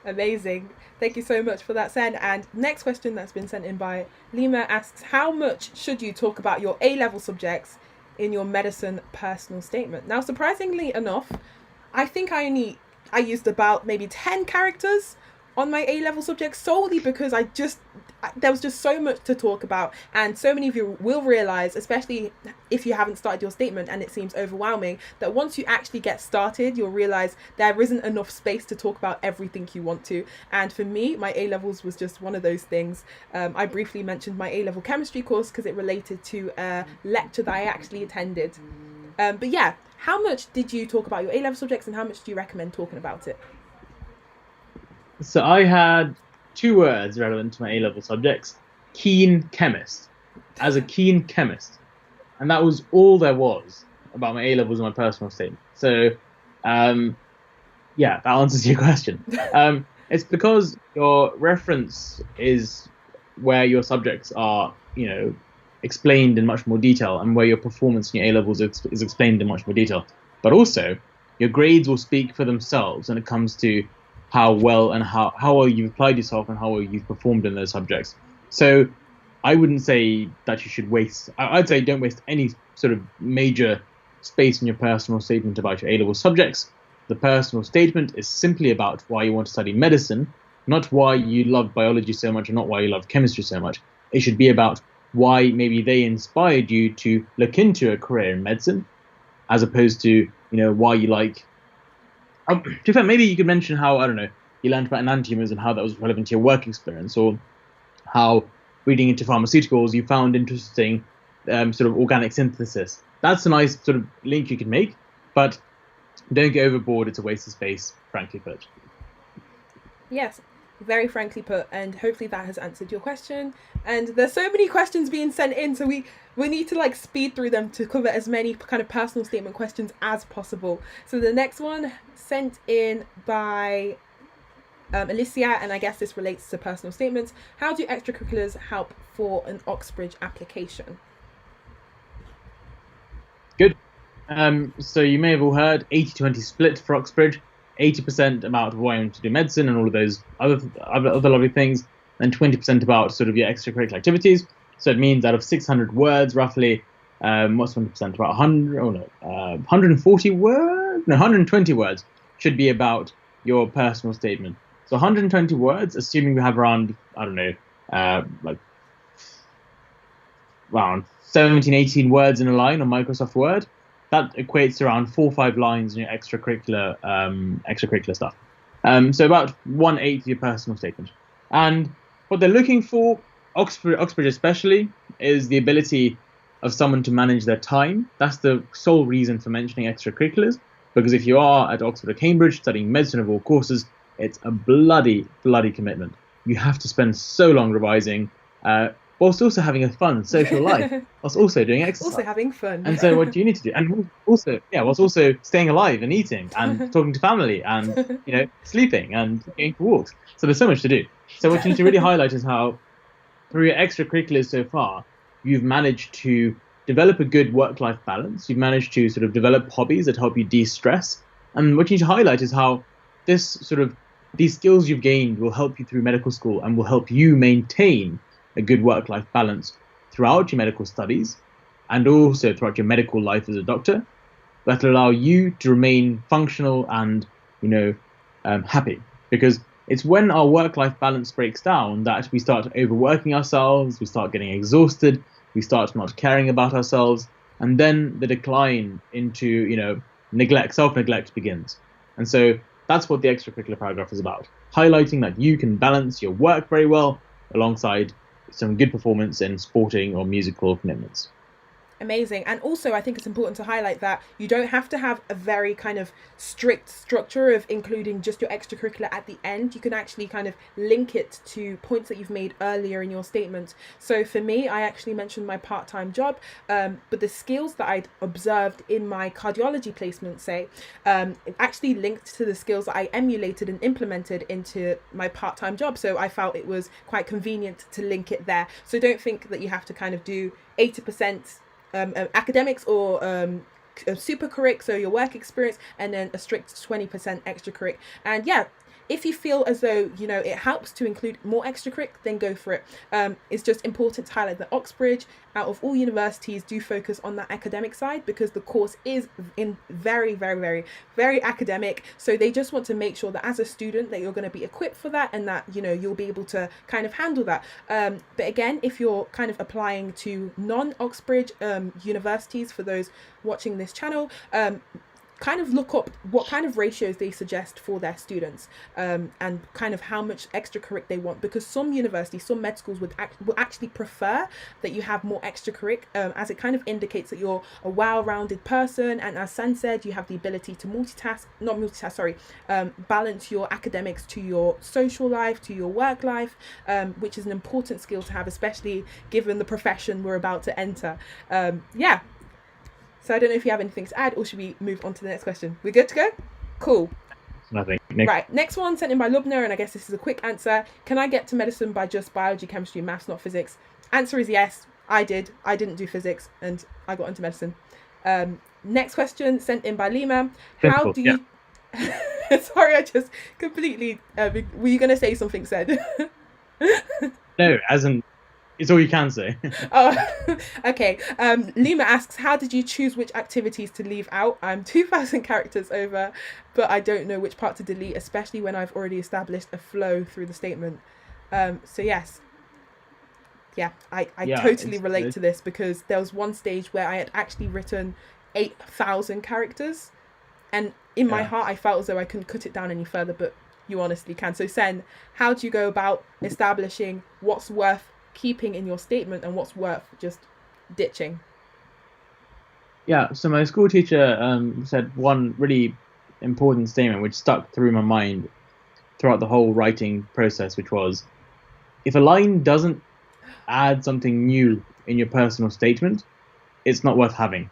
Amazing. Thank you so much for that, Sen. And next question that's been sent in by Lima asks, how much should you talk about your A-level subjects in your medicine personal statement? Now, surprisingly enough, I think I used about maybe 10 characters on my A-level subjects, solely because there was just so much to talk about, and so many of you will realize, especially if you haven't started your statement and it seems overwhelming, that once you actually get started, you'll realize there isn't enough space to talk about everything you want to. And for me, my A-levels was just one of those things. I briefly mentioned my A-level chemistry course because it related to a lecture that I actually attended. But yeah, how much did you talk about your A-level subjects, and how much do you recommend talking about it? So I had 2 words relevant to my A-level subjects: keen chemist. As a keen chemist, and that was all there was about my A-levels and my personal statement. So, yeah, that answers your question. It's because your reference is where your subjects are, explained in much more detail, and where your performance in your A-levels is explained in much more detail. But also, your grades will speak for themselves when it comes to how well and how well you've applied yourself and how well you've performed in those subjects. So I wouldn't say that you should waste. I'd say don't waste any sort of major space in your personal statement about your A-level subjects. The personal statement is simply about why you want to study medicine, not why you love biology so much, or not why you love chemistry so much. It should be about why maybe they inspired you to look into a career in medicine, as opposed to why you like. To be fair, maybe you could mention how, I don't know, you learned about enantiomers and how that was relevant to your work experience, or how reading into pharmaceuticals you found interesting sort of organic synthesis. That's a nice sort of link you can make, but don't get overboard. It's a waste of space, frankly put. Yes, very frankly put, and hopefully that has answered your question. And there's so many questions being sent in, so we need to like speed through them to cover as many kind of personal statement questions as possible. So the next one, sent in by Alicia, and I guess this relates to personal statements. How do extracurriculars help for an Oxbridge application? Good. So you may have all heard 80-20 split for Oxbridge. 80% about wanting to do medicine and all of those other lovely things, and 20% about sort of your extracurricular activities. So it means out of 600 words, roughly, what's 20%? About 140 words? No, 120 words should be about your personal statement. So 120 words, assuming we have around, I don't know, like around 17, 18 words in a line on Microsoft Word. That equates to around 4 or 5 lines in your extracurricular stuff. So about 1/8 of your personal statement. And what they're looking for, Oxbridge especially, is the ability of someone to manage their time. That's the sole reason for mentioning extracurriculars, because if you are at Oxford or Cambridge studying medicine of all courses, it's a bloody commitment. You have to spend so long revising, whilst also having a fun social life, whilst also doing exercise. Also having fun. And so what do you need to do? And also, whilst also staying alive and eating and talking to family and, sleeping and going for walks. So there's so much to do. So what you need to really highlight is how, through your extracurriculars so far, you've managed to develop a good work-life balance. You've managed to sort of develop hobbies that help you de-stress. And what you need to highlight is how these skills you've gained will help you through medical school and will help you maintain a good work-life balance throughout your medical studies and also throughout your medical life as a doctor, that will allow you to remain functional and happy. Because it's when our work-life balance breaks down that we start overworking ourselves, we start getting exhausted, we start not caring about ourselves, and then the decline into self-neglect begins. And so that's what the extracurricular paragraph is about, highlighting that you can balance your work very well alongside some good performance in sporting or musical commitments. Amazing. And also I think it's important to highlight that you don't have to have a very kind of strict structure of including just your extracurricular at the end. You can actually kind of link it to points that you've made earlier in your statement. So for me, I actually mentioned my part-time job, but the skills that I'd observed in my cardiology placement, say, actually linked to the skills that I emulated and implemented into my part-time job. So I felt it was quite convenient to link it there. So don't think that you have to kind of do 80% academics or super curric, so your work experience, and then a strict 20% extra curric. And yeah, if you feel as though, you know, it helps to include more extracurric, then go for it. It's just important to highlight that Oxbridge, out of all universities, do focus on that academic side, because the course is in very, very, very, very academic. So they just want to make sure that as a student that you're going to be equipped for that, and that, you know, you'll be able to kind of handle that. But again, if you're kind of applying to non-Oxbridge universities, for those watching this channel, kind of look up what kind of ratios they suggest for their students, and kind of how much extracurric they want, because some universities, some med schools will actually prefer that you have more extracurric, as it kind of indicates that you're a well-rounded person, and as San said, you have the ability to balance your academics to your social life, to your work life, which is an important skill to have, especially given the profession we're about to enter. Yeah. So I don't know if you have anything to add, or should we move on to the next question? We're good to go? Cool. Nothing. Right, next one sent in by Lubna, and I guess this is a quick answer. Can I get to medicine by just biology, chemistry, maths, not physics? Answer is yes. I didn't do physics, and I got into medicine. Next question sent in by Lima. How do you... Sorry, I just completely... were you going to say something, said? No, as in... It's all you can say. Oh, okay. Lima asks, how did you choose which activities to leave out? I'm 2,000 characters over, but I don't know which part to delete, especially when I've already established a flow through the statement. So yes. Yeah, I totally relate to this, because there was one stage where I had actually written 8,000 characters, and in my heart I felt as though I couldn't cut it down any further, but you honestly can. So Sen, how do you go about establishing what's worth keeping in your statement and what's worth just ditching? Yeah, so my school teacher said one really important statement which stuck through my mind throughout the whole writing process, which was, if a line doesn't add something new in your personal statement, it's not worth having.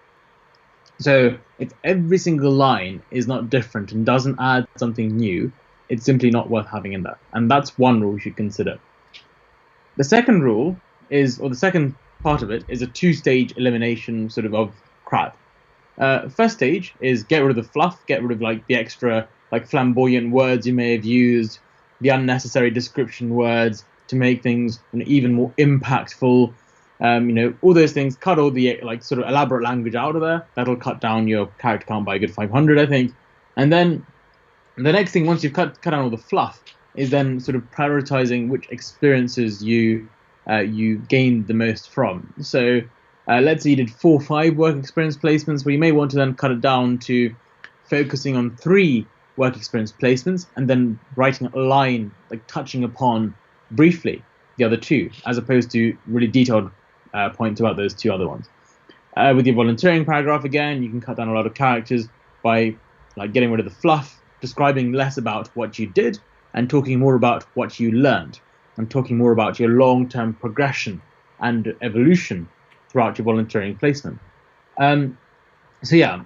So if every single line is not different and doesn't add something new, it's simply not worth having in that. And that's one rule you should consider. The second rule is, or the second part of it, is a two-stage elimination sort of crap. First stage is get rid of the fluff, get rid of like the extra like flamboyant words you may have used, the unnecessary description words to make things even more impactful. You know, all those things. Cut all the like sort of elaborate language out of there. That'll cut down your character count by a good 500, I think. And then the next thing, once you've cut down all the fluff, is then sort of prioritizing which experiences you gained the most from. So let's say you did 4 or 5 work experience placements, where you may want to then cut it down to focusing on 3 work experience placements, and then writing a line like touching upon briefly the other 2, as opposed to really detailed points about those 2 other ones. With your volunteering paragraph, again, you can cut down a lot of characters by like getting rid of the fluff, describing less about what you did, and talking more about what you learned, and talking more about your long-term progression and evolution throughout your volunteering placement. So yeah,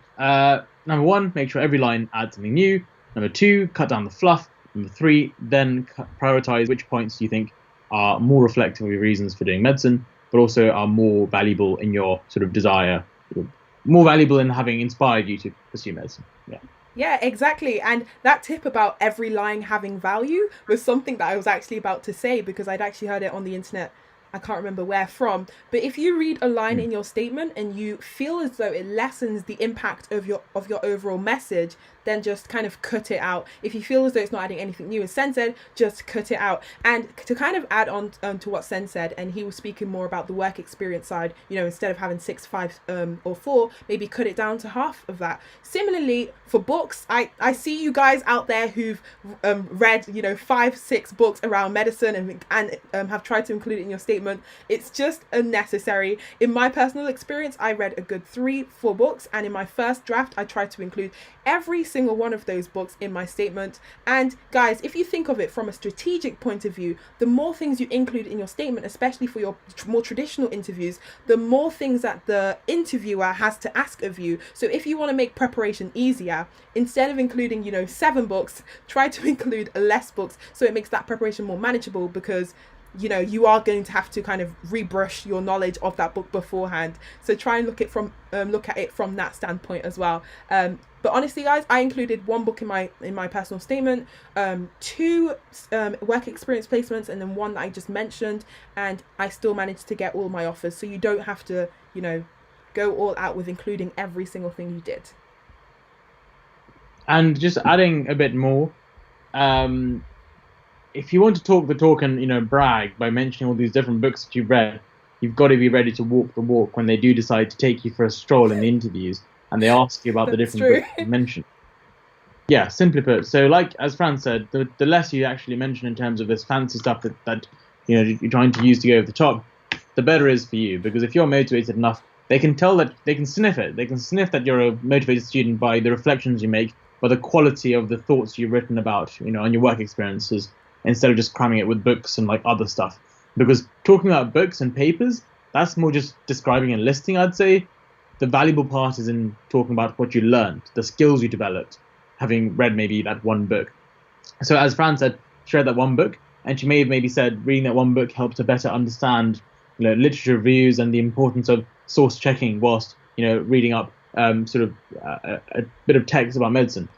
number 1, make sure every line adds something new. Number 2, cut down the fluff. Number 3, then prioritize which points you think are more reflective of your reasons for doing medicine, but also are more valuable in your sort of desire, more valuable in having inspired you to pursue medicine. Yeah. Yeah, exactly. And that tip about every line having value was something that I was actually about to say, because I'd actually heard it on the internet. I can't remember where from, but if you read a line in your statement and you feel as though it lessens the impact of your overall message, then just kind of cut it out. If you feel as though it's not adding anything new, as Sen said, just cut it out. And to kind of add on to what Sen said, and he was speaking more about the work experience side, you know, instead of having 6, 5 or 4, maybe cut it down to half of that. Similarly, for books, I see you guys out there who've read, you know, 5, 6 books around medicine and have tried to include it in your statement. It's just unnecessary. In my personal experience, I read a good 3, 4 books, and in my first draft, I tried to include every single one of those books in my statement. And guys, if you think of it from a strategic point of view, the more things you include in your statement, especially for your more traditional interviews, the more things that the interviewer has to ask of you. So if you want to make preparation easier, instead of including, you know, 7 books, try to include less books, so it makes that preparation more manageable, because you are going to have to kind of rebrush your knowledge of that book beforehand. So try and look at it from that standpoint as well. But honestly, guys, I included one book in my personal statement, two work experience placements, and then one that I just mentioned, and I still managed to get all my offers. So you don't have to, go all out with including every single thing you did. And just adding a bit more, if you want to talk the talk and brag by mentioning all these different books that you've read, you've got to be ready to walk the walk when they do decide to take you for a stroll in the interviews and they ask you about the different books you mentioned. Yeah, simply put. So, like as Fran said, the less you actually mention in terms of this fancy stuff that you're trying to use to go over the top, the better it is for you. Because if you're motivated enough, they can tell that, they can sniff it. They can sniff that you're a motivated student by the reflections you make, by the quality of the thoughts you've written about, on your work experiences, instead of just cramming it with books and like other stuff. Because talking about books and papers, that's more just describing and listing, I'd say. The valuable part is in talking about what you learned, the skills you developed, having read maybe that one book. So as Fran said, she read that one book, and she may have maybe said reading that one book helped her better understand, literature reviews and the importance of source checking whilst, reading up a bit of text about medicine.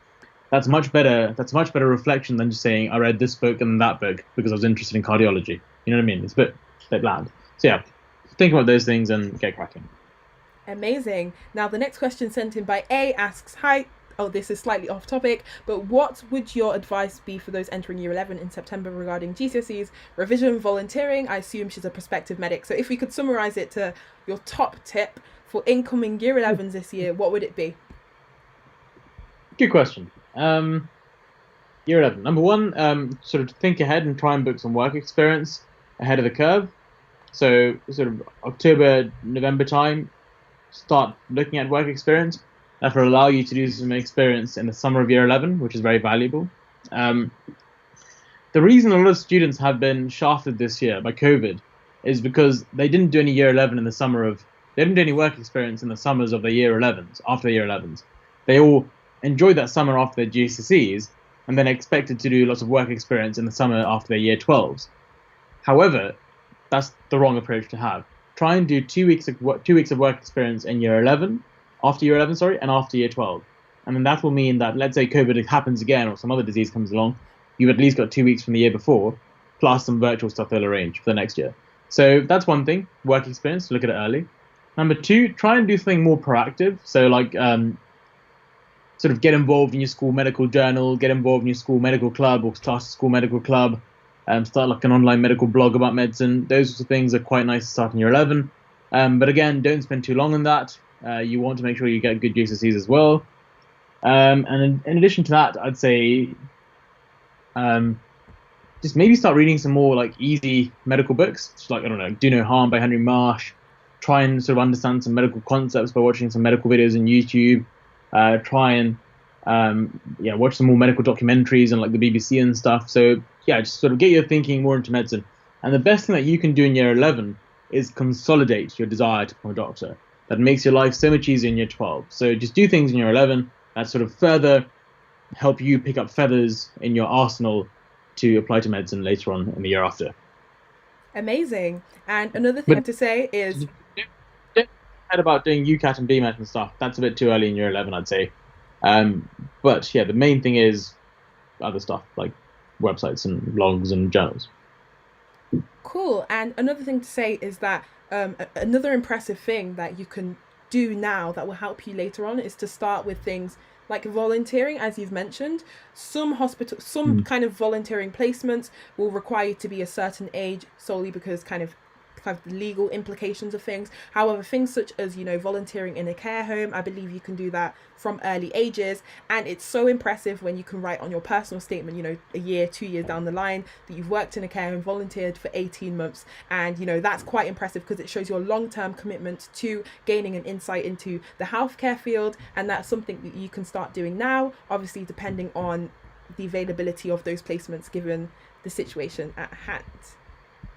That's much better reflection than just saying I read this book and that book because I was interested in cardiology. You know what I mean? It's a bit bland. So yeah, think about those things and get cracking. Amazing. Now the next question sent in by A asks, hi, this is slightly off topic, but what would your advice be for those entering year 11 in September regarding GCSEs, revision, volunteering? I assume she's a prospective medic. So if we could summarize it to your top tip for incoming year 11s this year, what would it be? Good question. Year 11. Number one, sort of think ahead and try and book some work experience ahead of the curve. So sort of October, November time, start looking at work experience. That will allow you to do some experience in the summer of year 11, which is very valuable. The reason a lot of students have been shafted this year by COVID is because they didn't do any year 11 in the they didn't do any work experience in the summers of their year 11s, after their year 11s. They all enjoyed that summer after their GCSEs and then expected to do lots of work experience in the summer after their year 12s. However, that's the wrong approach to have. Try and do 2 weeks of work experience in year 11, after year 11, and after year 12. And then that will mean that, let's say COVID happens again or some other disease comes along, you've at least got 2 weeks from the year before, plus some virtual stuff they'll arrange for the next year. So that's one thing, work experience, look at it early. Number two, try and do something more proactive. So like sort of get involved in your school medical journal, get involved in your school medical club or start a school medical club, start like an online medical blog about medicine. Those sorts of things are quite nice to start in year 11. But again, don't spend too long on that. You want to make sure you get good GCSEs as well. And in addition to that, I'd say just maybe start reading some more like easy medical books. Just like, I don't know, Do No Harm by Henry Marsh. Try and sort of understand some medical concepts by watching some medical videos on YouTube. Try and watch some more medical documentaries on like the BBC and stuff. So yeah, just sort of get your thinking more into medicine. And the best thing that you can do in year 11 is consolidate your desire to become a doctor. That makes your life so much easier in year 12. So just do things in year 11 that sort of further help you pick up feathers in your arsenal to apply to medicine later on in the year after. Amazing. And another thing to say is, about doing UCAT and BMAT and stuff. That's a bit too early in year 11, I'd say. But yeah, the main thing is other stuff like websites and blogs and journals. Cool. And another thing to say is that another impressive thing that you can do now that will help you later on is to start with things like volunteering, as you've mentioned. Some kind of volunteering placements will require you to be a certain age solely because kind of the legal implications of things. However, things such as, volunteering in a care home, I believe you can do that from early ages. And it's so impressive when you can write on your personal statement, a year, 2 years down the line that you've worked in a care home, volunteered for 18 months. And, that's quite impressive because it shows your long-term commitment to gaining an insight into the healthcare field. And that's something that you can start doing now, obviously depending on the availability of those placements given the situation at hand.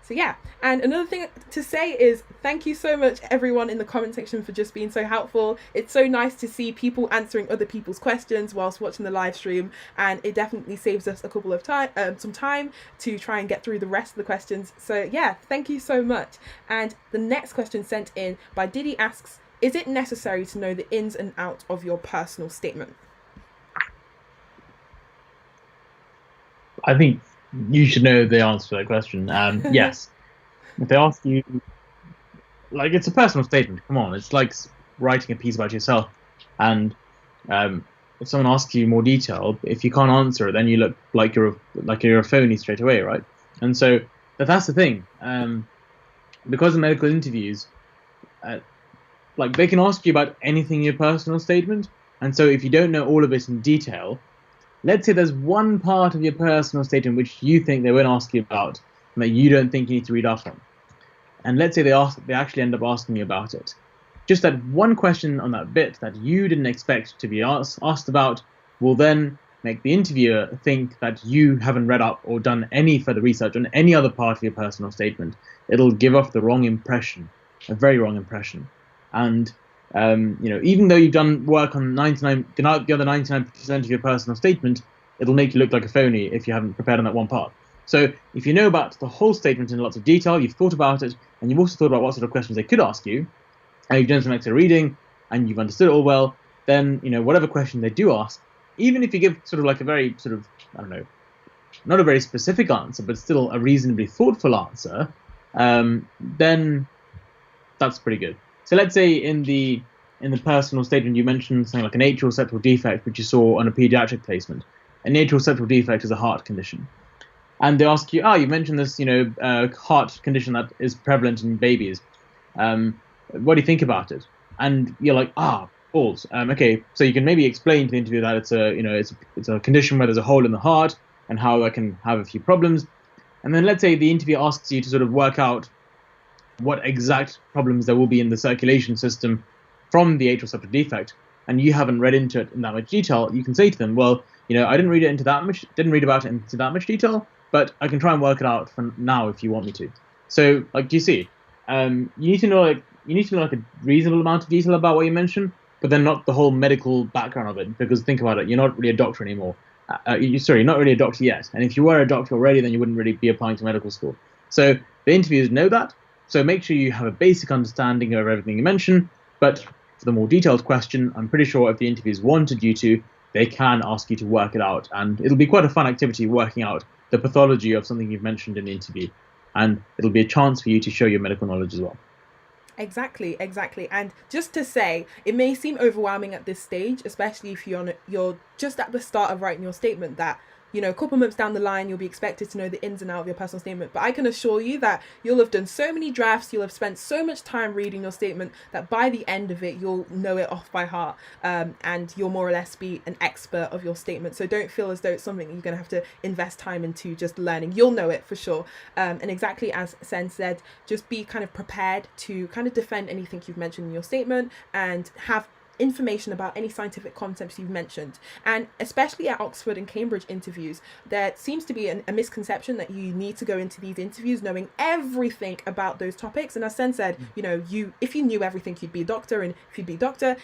So yeah, and another thing to say is thank you so much everyone in the comment section for just being so helpful. It's so nice to see people answering other people's questions whilst watching the live stream, and it definitely saves us a couple of some time to try and get through the rest of the questions. So yeah, thank you so much. And the next question sent in by Diddy asks, is it necessary to know the ins and outs of your personal statement? I think you should know the answer to that question. Yes. If they ask you, like, it's a personal statement. Come on, it's like writing a piece about yourself. And if someone asks you more detail, if you can't answer it, then you look like you're a phony straight away, right? And so that's the thing. Because of medical interviews, like, they can ask you about anything in your personal statement. And so if you don't know all of it in detail, let's say there's one part of your personal statement which you think they won't ask you about and that you don't think you need to read up on. And let's say they actually end up asking you about it. Just that one question on that bit that you didn't expect to be asked about will then make the interviewer think that you haven't read up or done any further research on any other part of your personal statement. It'll give off the wrong impression, a very wrong impression. And even though you've done work on the other 99% of your personal statement, it'll make you look like a phony if you haven't prepared on that one part. So if you know about the whole statement in lots of detail, you've thought about it, and you've also thought about what sort of questions they could ask you, and you've done some extra reading, and you've understood it all well, then, whatever question they do ask, even if you give sort of like a very sort of, I don't know, not a very specific answer, but still a reasonably thoughtful answer, then that's pretty good. So let's say in the personal statement you mentioned something like an atrial septal defect, which you saw on a pediatric placement. An atrial septal defect is a heart condition. And they ask you, you mentioned this, heart condition that is prevalent in babies. What do you think about it? And you're like, balls. Okay, so you can maybe explain to the interviewer that it's a condition where there's a hole in the heart and how that can have a few problems. And then let's say the interviewer asks you to sort of work out what exact problems there will be in the circulation system from the atrial septal defect, and you haven't read into it in that much detail. You can say to them, well, I didn't read about it into that much detail, but I can try and work it out for now if you want me to. So, like, do you see? You need to know like a reasonable amount of detail about what you mentioned, but then not the whole medical background of it. Because think about it, you're not really a doctor anymore. You're not really a doctor yet. And if you were a doctor already, then you wouldn't really be applying to medical school. So the interviewers know that. So make sure you have a basic understanding of everything you mention. But for the more detailed question, I'm pretty sure if the interviewers wanted you to, they can ask you to work it out. And it'll be quite a fun activity working out the pathology of something you've mentioned in the interview. And it'll be a chance for you to show your medical knowledge as well. Exactly. And just to say, it may seem overwhelming at this stage, especially if you're just at the start of writing your statement, that a couple months down the line, you'll be expected to know the ins and outs of your personal statement. But I can assure you that you'll have done so many drafts, you'll have spent so much time reading your statement that by the end of it, you'll know it off by heart, and you'll more or less be an expert of your statement. So don't feel as though it's something you're going to have to invest time into just learning. You'll know it for sure. And exactly as Sen said, just be kind of prepared to kind of defend anything you've mentioned in your statement and have information about any scientific concepts you've mentioned. And especially at Oxford and Cambridge interviews, there seems to be a misconception that you need to go into these interviews knowing everything about those topics. And as Sen said, if you knew everything, you'd be a doctor, and if you'd be a doctor,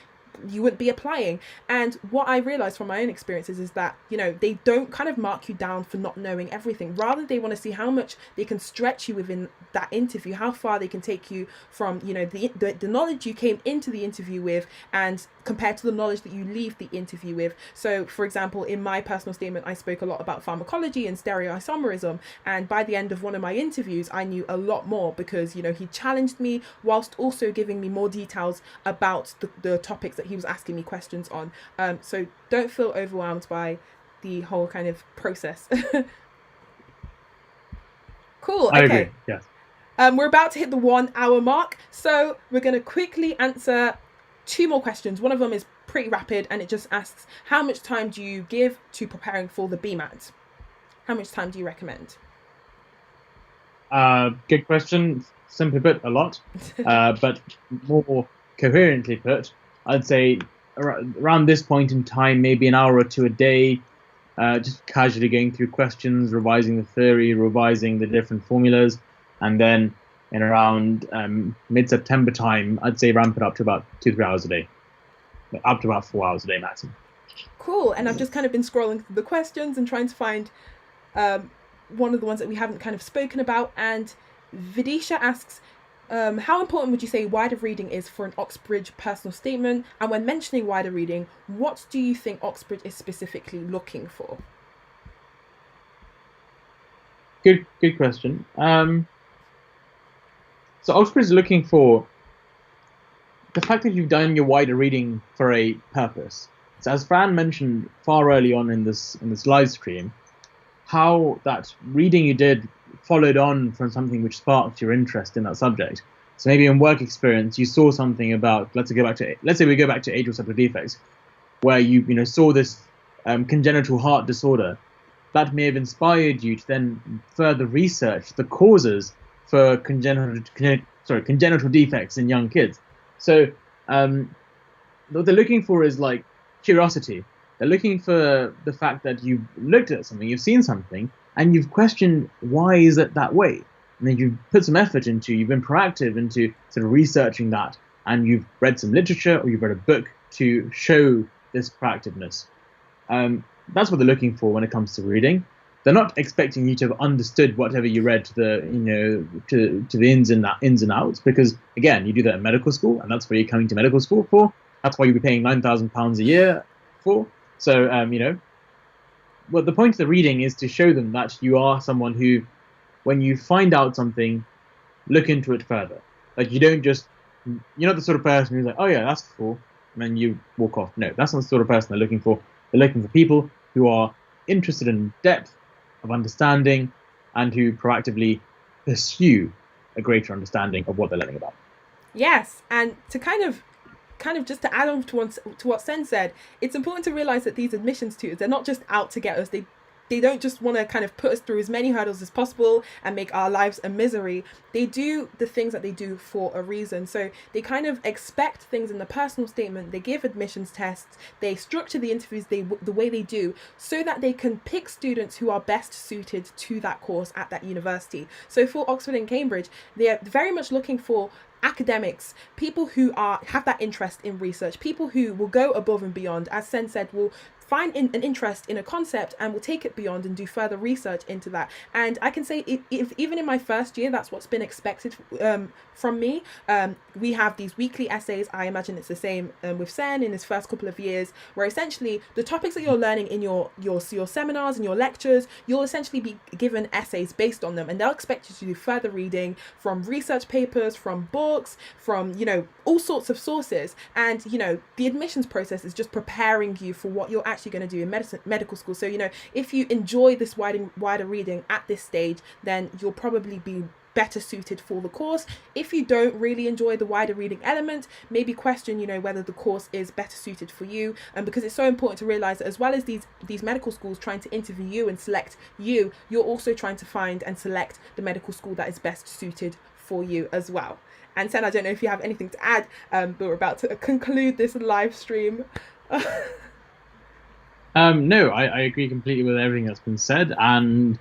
you wouldn't be applying. And what I realized from my own experiences is that they don't kind of mark you down for not knowing everything. Rather, they want to see how much they can stretch you within that interview, how far they can take you from the knowledge you came into the interview with and compared to the knowledge that you leave the interview with. So for example, in my personal statement, I spoke a lot about pharmacology and stereoisomerism, and by the end of one of my interviews, I knew a lot more because he challenged me whilst also giving me more details about the topics that he was asking me questions on. So don't feel overwhelmed by the whole kind of process. Cool. Okay. I agree. Yes. We're about to hit the 1 hour mark, so we're going to quickly answer 2 more questions. One of them is pretty rapid, and it just asks, how much time do you give to preparing for the BMAT? How much time do you recommend? Good question. Simply put, a lot. But more coherently put, I'd say around this point in time, maybe an hour or 2 a day, just casually going through questions, revising the theory, revising the different formulas. and then in around mid-September time, I'd say ramp it up to about 2-3 hours a day, up to about 4 hours a day maximum. Cool. And I've just kind of been scrolling through the questions and trying to find one of the ones that we haven't kind of spoken about. And Vidisha asks, how important would you say wider reading is for an Oxbridge personal statement? And when mentioning wider reading, what do you think Oxbridge is specifically looking for? Good question. So Oxbridge is looking for the fact that you've done your wider reading for a purpose. So as Fran mentioned far early on in this live stream, how that reading you did followed on from something which sparked your interest in that subject. So maybe in work experience, you saw something about, let's say we go back to age receptor defects, where you saw this congenital heart disorder. That may have inspired you to then further research the causes for congenital defects in young kids. So what they're looking for is like curiosity. They're looking for the fact that you've looked at something, you've seen something, and you've questioned why is it that way. And then you've put some effort you've been proactive into sort of researching that, and you've read some literature or you've read a book to show this proactiveness. That's what they're looking for when it comes to reading. They're not expecting you to have understood whatever you read to the ins and outs, because again, you do that in medical school, and that's what you're coming to medical school for. That's why you'll be paying £9,000 a year for. So well, the point of the reading is to show them that you are someone who, when you find out something, look into it further. Like you're not the sort of person who's like, oh yeah, that's cool, and then you walk off. No, that's not the sort of person they're looking for. They're looking for people who are interested in depth of understanding and who proactively pursue a greater understanding of what they're learning about. Yes, and to kind of just to add on to what Sen said, it's important to realize that these admissions tutors, they're not just out to get us. They don't just want to kind of put us through as many hurdles as possible and make our lives a misery. They do the things that they do for a reason. So they kind of expect things in the personal statement. They give admissions tests. They structure the interviews the way they do so that they can pick students who are best suited to that course at that university. So for Oxford and Cambridge, they're very much looking for academics, people who have that interest in research, people who will go above and beyond, as Sen said, will find an interest in a concept and will take it beyond and do further research into that. And I can say, if even in my first year, that's what's been expected from me. We have these weekly essays. I imagine it's the same with Sen in his first couple of years, where essentially the topics that you're learning in your seminars and your lectures, you'll essentially be given essays based on them, and they'll expect you to do further reading from research papers, from books, from all sorts of sources. And the admissions process is just preparing you for what you're actually going to do in medical school. So if you enjoy this wider reading at this stage, then you'll probably be better suited for the course. If you don't really enjoy the wider reading element, maybe question whether the course is better suited for you. And because it's so important to realize that as well as these medical schools trying to interview you and select you, you're also trying to find and select the medical school that is best suited for you as well. And Sen, I don't know if you have anything to add, but we're about to conclude this live stream. No, I agree completely with everything that's been said, and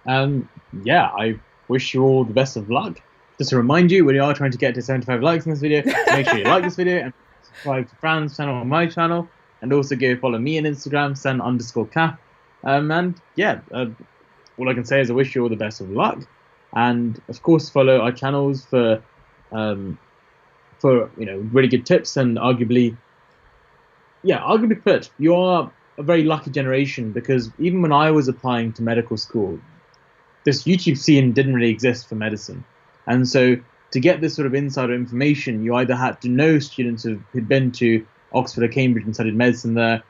I wish you all the best of luck. Just to remind you, we are trying to get to 75 likes in this video, so make sure you like this video and subscribe to Fran's channel and my channel, and also go follow me on Instagram, sen_caf. All I can say is I wish you all the best of luck, and of course follow our channels for really good tips, and arguably put, you are a very lucky generation, because even when I was applying to medical school, this YouTube scene didn't really exist for medicine. And so to get this sort of insider information, you either had to know students who'd been to Oxford or Cambridge and studied medicine there,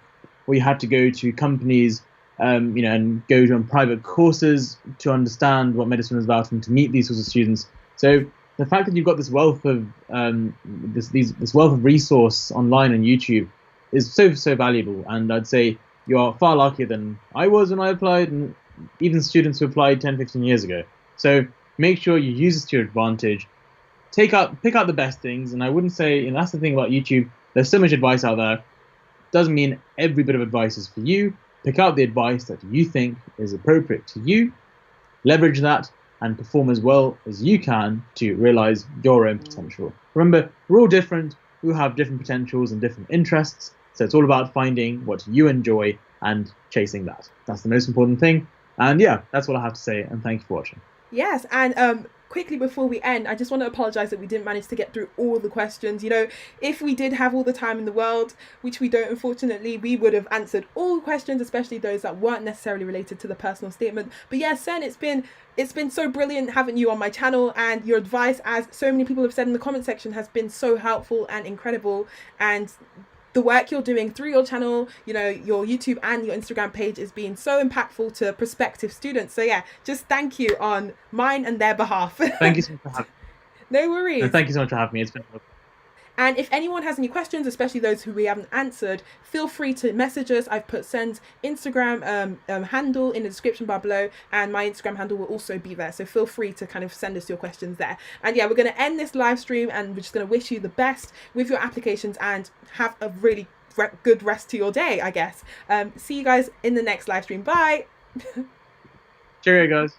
or you had to go to companies and go on private courses to understand what medicine was about and to meet these sorts of students. So the fact that you've got this wealth of this wealth of resource online on YouTube is so valuable, and I'd say you are far luckier than I was when I applied, and even students who applied 10-15 years ago. So make sure you use this to your advantage. Pick out the best things, and I wouldn't say, that's the thing about YouTube, there's so much advice out there. Doesn't mean every bit of advice is for you. Pick out the advice that you think is appropriate to you, leverage that, and perform as well as you can to realize your own potential. Remember, we're all different, we have different potentials and different interests, so it's all about finding what you enjoy and chasing that. That's the most important thing. And yeah, that's what I have to say, and thank you for watching. Yes, and quickly before we end, I just want to apologize that we didn't manage to get through all the questions. You know, if we did have all the time in the world, which we don't, unfortunately, we would have answered all the questions, especially those that weren't necessarily related to the personal statement. But yeah, Sen, it's been so brilliant having you on my channel, and your advice, as so many people have said in the comment section, has been so helpful and incredible. And the work you're doing through your channel, you know, your YouTube and your Instagram page is being so impactful to prospective students. So yeah, just thank you on mine and their behalf. Thank you so much for having me. No worries. No, thank you so much for having me. It's been And if anyone has any questions, especially those who we haven't answered, feel free to message us. I've put Sen's Instagram handle in the description bar below, and my Instagram handle will also be there. So feel free to kind of send us your questions there. And yeah, we're going to end this live stream, and we're just going to wish you the best with your applications and have a really good rest to your day, I guess. See you guys in the next live stream. Bye. Cheerio, guys.